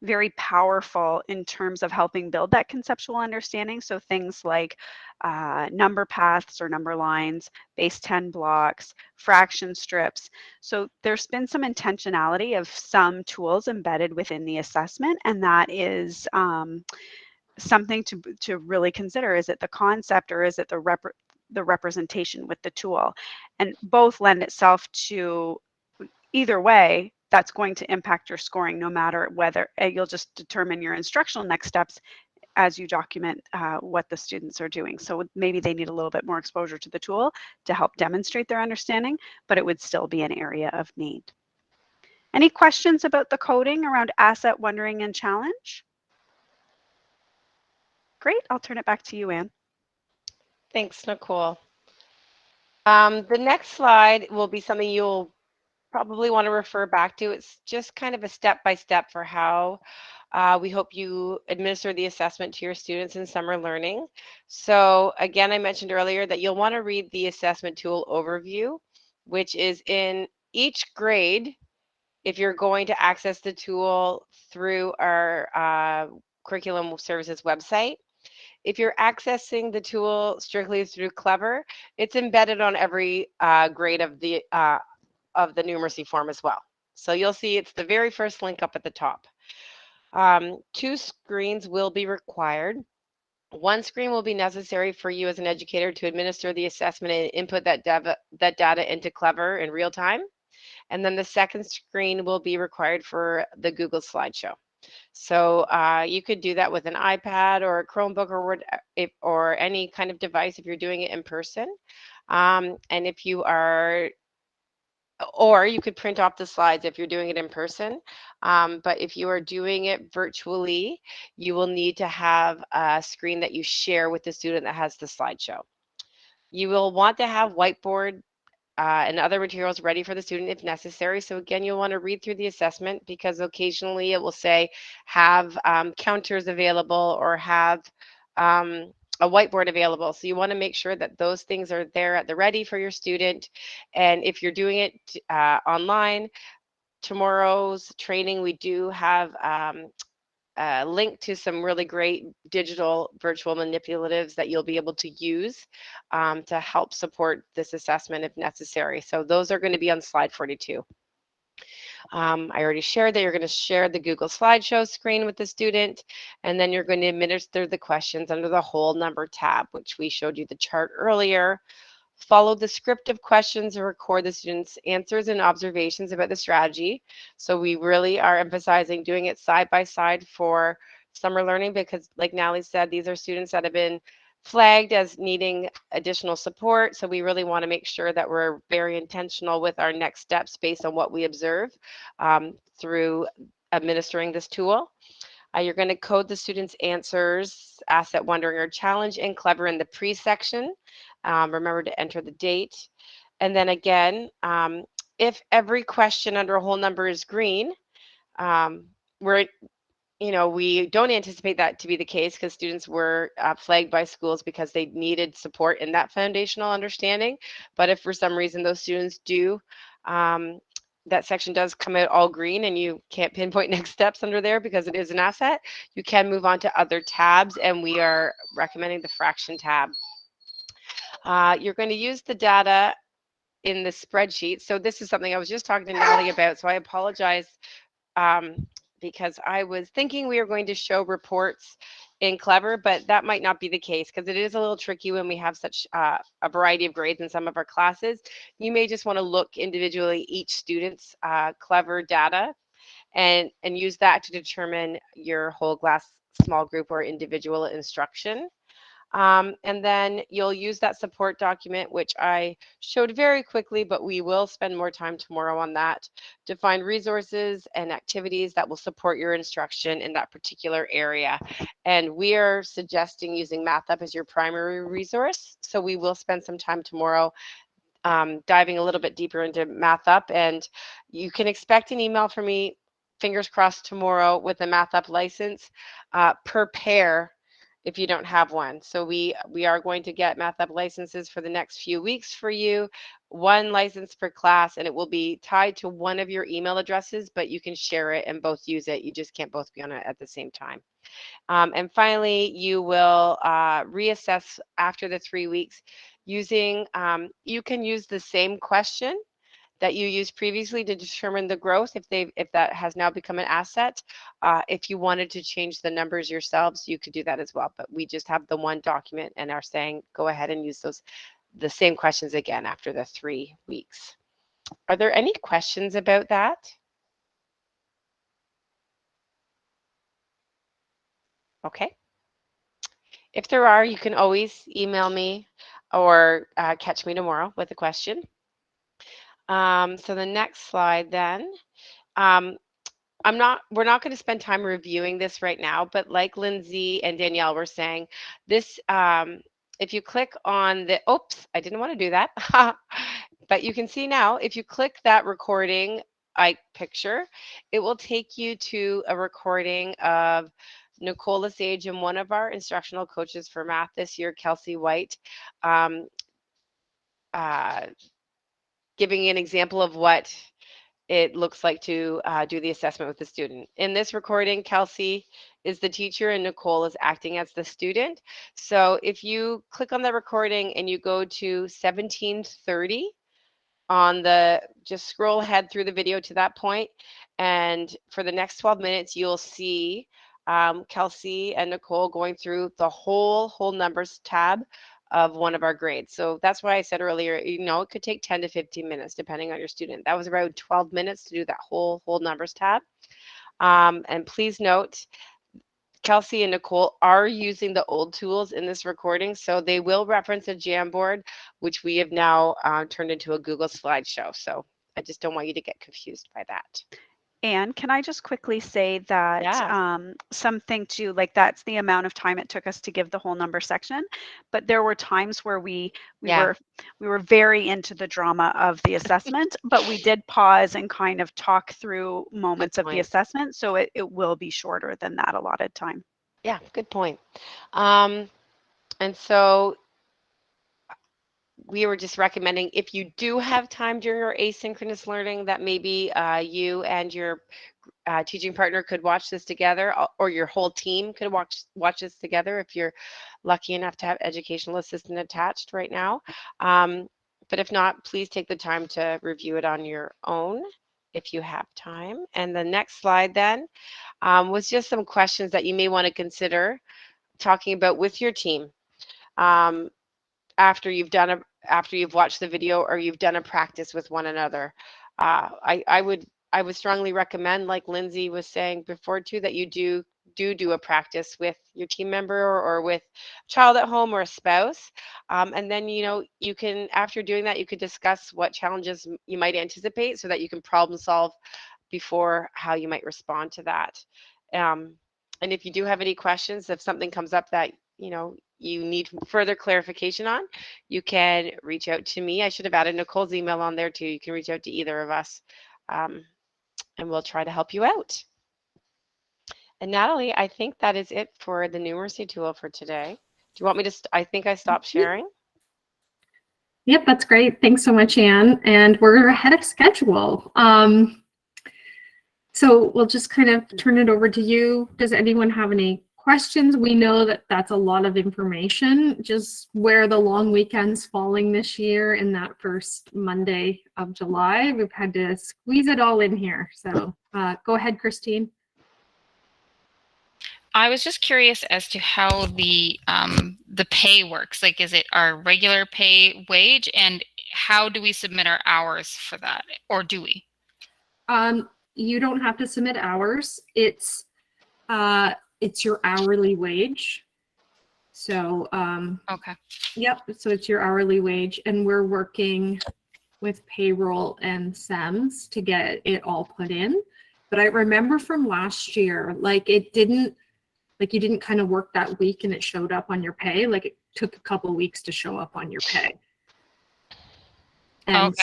very powerful in terms of helping build that conceptual understanding. So things like number paths or number lines, base 10 blocks, fraction strips. So there's been some intentionality of some tools embedded within the assessment, and that is something to really consider. Is it the concept, or is it the representation with the tool? And both lend itself to, either way, that's going to impact your scoring, no matter whether you'll just determine your instructional next steps as you document what the students are doing. So maybe they need a little bit more exposure to the tool to help demonstrate their understanding, but it would still be an area of need. Any questions about the coding around asset, wondering, and challenge? Great, I'll turn it back to you, Anne. Thanks, Nicole. The next slide will be something you'll probably want to refer back to. It's just kind of a step-by-step for how we hope you administer the assessment to your students in summer learning. So again, I mentioned earlier that you'll want to read the assessment tool overview, which is in each grade if you're going to access the tool through our curriculum services website. If you're accessing the tool strictly through Clever, it's embedded on every grade of the numeracy form as well. So you'll see it's the very first link up at the top. 2 screens will be required. One screen will be necessary for you as an educator to administer the assessment and input that data into Clever in real time. And then the second screen will be required for the Google slideshow. So you could do that with an iPad or a Chromebook or any kind of device if you're doing it in person. And if you are, or you could print off the slides if you're doing it in person. But if you are doing it virtually, you will need to have a screen that you share with the student that has the slideshow. You will want to have whiteboard and other materials ready for the student if necessary. So again, you'll want to read through the assessment, because occasionally it will say have counters available or have a whiteboard available. So you want to make sure that those things are there at the ready for your student. And if you're doing it online, tomorrow's training, we do have link to some really great digital virtual manipulatives that you'll be able to use to help support this assessment if necessary. So those are going to be on slide 42. I already shared that you're going to share the Google slideshow screen with the student, and then you're going to administer the questions under the whole number tab, which we showed you the chart earlier. Follow the script of questions and record the students' answers and observations about the strategy. So we really are emphasizing doing it side by side for summer learning because, like Natalie said, these are students that have been flagged as needing additional support. So we really want to make sure that we're very intentional with our next steps based on what we observe through administering this tool. You're going to code the students' answers, asset, wondering, or challenge in Clever in the pre-section. Remember to enter the date. And then again, if every question under a whole number is green, we don't anticipate that to be the case because students were flagged by schools because they needed support in that foundational understanding. But if for some reason those students do, that section does come out all green and you can't pinpoint next steps under there because it is an asset, you can move on to other tabs, and we are recommending the fraction tab. You're going to use the data in the spreadsheet. So this is something I was just talking to Natalie about, so I apologize because I was thinking we were going to show reports in Clever, but that might not be the case because it is a little tricky when we have such a variety of grades in some of our classes. You may just want to look individually each student's Clever data and use that to determine your whole class small group or individual instruction. And then you'll use that support document, which I showed very quickly, but we will spend more time tomorrow on that to find resources and activities that will support your instruction in that particular area. And we are suggesting using MathUp as your primary resource. So we will spend some time tomorrow diving a little bit deeper into MathUp, and you can expect an email from me, fingers crossed, tomorrow with a MathUp license per pair if you don't have one. So we are going to get MathUp licenses for the next few weeks for you, one license per class, and it will be tied to one of your email addresses, but you can share it and both use it. You just can't both be on it at the same time. And finally, you will reassess after the 3 weeks using, you can use the same question that you used previously to determine the growth if that has now become an asset. If you wanted to change the numbers yourselves, you could do that as well. But we just have the one document and are saying go ahead and use the same questions again after the 3 weeks. Are there any questions about that? Okay. If there are, you can always email me or catch me tomorrow with a question. So the next slide then, we're not going to spend time reviewing this right now, but like Lindsay and Danielle were saying, this, if you click on the, oops, I didn't want to do that, but you can see now, if you click that recording picture, it will take you to a recording of Nicole Lesage and one of our instructional coaches for math this year, Kelsey White, giving an example of what it looks like to do the assessment with the student. In this recording, Kelsey is the teacher and Nicole is acting as the student. So if you click on the recording and you go to 1730 on the, just scroll ahead through the video to that point, and for the next 12 minutes, you'll see Kelsey and Nicole going through the whole numbers tab of one of our grades. So that's why I said earlier, it could take 10 to 15 minutes depending on your student. That was about 12 minutes to do that whole numbers tab. And please note, Kelsey and Nicole are using the old tools in this recording, so they will reference a Jamboard, which we have now turned into a Google slideshow. So I just don't want you to get confused by that. And can I just quickly say that something too, like that's the amount of time it took us to give the whole number section, but there were times where we were very into the drama of the assessment, but we did pause and kind of talk through moments of the assessment, so it will be shorter than that allotted time. Yeah, good point. And so we were just recommending, if you do have time during your asynchronous learning, that maybe you and your teaching partner could watch this together, or your whole team could watch this together if you're lucky enough to have educational assistant attached right now. But if not, please take the time to review it on your own if you have time. And the next slide then was just some questions that you may want to consider talking about with your team after you've watched the video or you've done a practice with one another. I would strongly recommend, like Lindsay was saying before too, that you do a practice with your team member or with a child at home or a spouse. And then, you can, after doing that, you could discuss what challenges you might anticipate so that you can problem solve before how you might respond to that. And if you do have any questions, if something comes up that, you need further clarification on, you can reach out to me. I should have added Nicole's email on there too. You can reach out to either of us and we'll try to help you out. And Natalie, I think that is it for the numeracy tool for today. Do you want me to, I think I stopped sharing. Yep, that's great. Thanks so much, Anne. And we're ahead of schedule. So we'll just kind of turn it over to you. Does anyone have any questions? We know that that's a lot of information, just where the long weekend's falling this year in that first Monday of July. We've had to squeeze it all in here. So go ahead, Christine. I was just curious as to how the pay works. Like, is it our regular pay wage, and how do we submit our hours for that, or do we? You don't have to submit hours. It's your hourly wage. So okay. Yep. So it's your hourly wage, and we're working with payroll and SEMS to get it all put in. But I remember from last year, like you didn't kind of work that week and it showed up on your pay. Like it took a couple weeks to show up on your pay. And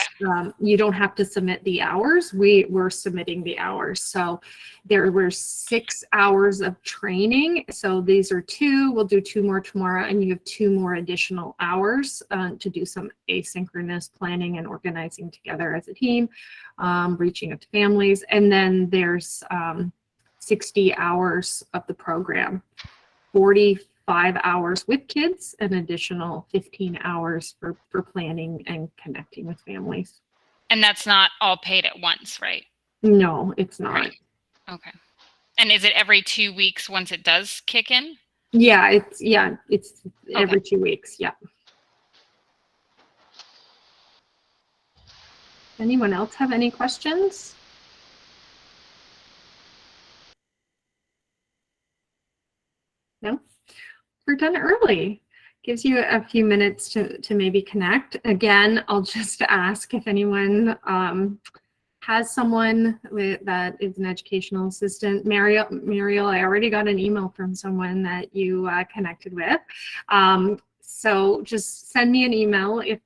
you don't have to submit the hours. We're submitting the hours. So there were 6 hours of training. So these are 2. We'll do 2 more tomorrow, and you have 2 more additional hours to do some asynchronous planning and organizing together as a team, reaching out to families. And then there's 60 hours of the program, 45 hours with kids, an additional 15 hours for planning and connecting with families. And that's not all paid at once, right? No, it's not. Right. Okay. And is it every 2 weeks once it does kick in? Yeah, it's every 2 weeks. Yeah. Anyone else have any questions? No? We're done early. Gives you a few minutes to maybe connect. Again, I'll just ask if anyone has someone that is an educational assistant. Muriel, I already got an email from someone that you connected with. So just send me an email if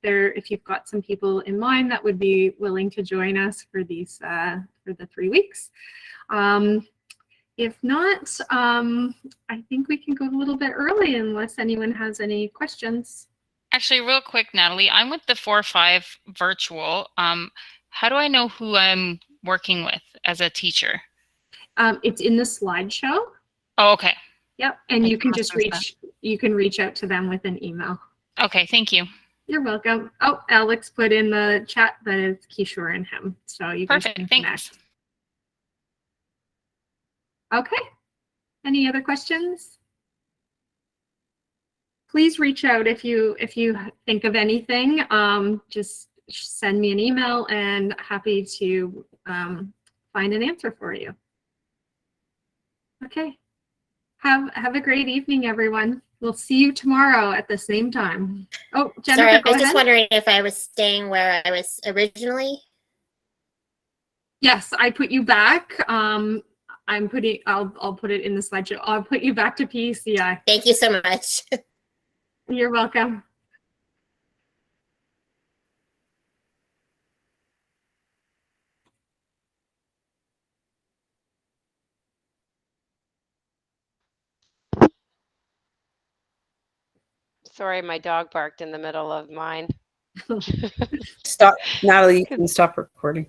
you've got some people in mind that would be willing to join us for these for the 3 weeks. If not, I think we can go a little bit early unless anyone has any questions. Actually, real quick, Natalie, I'm with the 4-5 virtual. How do I know who I'm working with as a teacher? It's in the slideshow. Oh, okay. Yep, and you can just reach out to them with an email. Okay, thank you. You're welcome. Oh, Alex put in the chat that it's Kishore and him, so you guys can connect. Thanks. Okay. Any other questions? Please reach out if you think of anything. Just send me an email, and happy to find an answer for you. Okay. Have a great evening, everyone. We'll see you tomorrow at the same time. Oh, Jennifer, sorry, I go was just ahead. wondering if I was staying where I was originally. Yes, I put you back. I'll put it in the slideshow. I'll put you back to PECI. Thank you so much. You're welcome. Sorry, my dog barked in the middle of mine. Stop, Natalie, you can stop recording.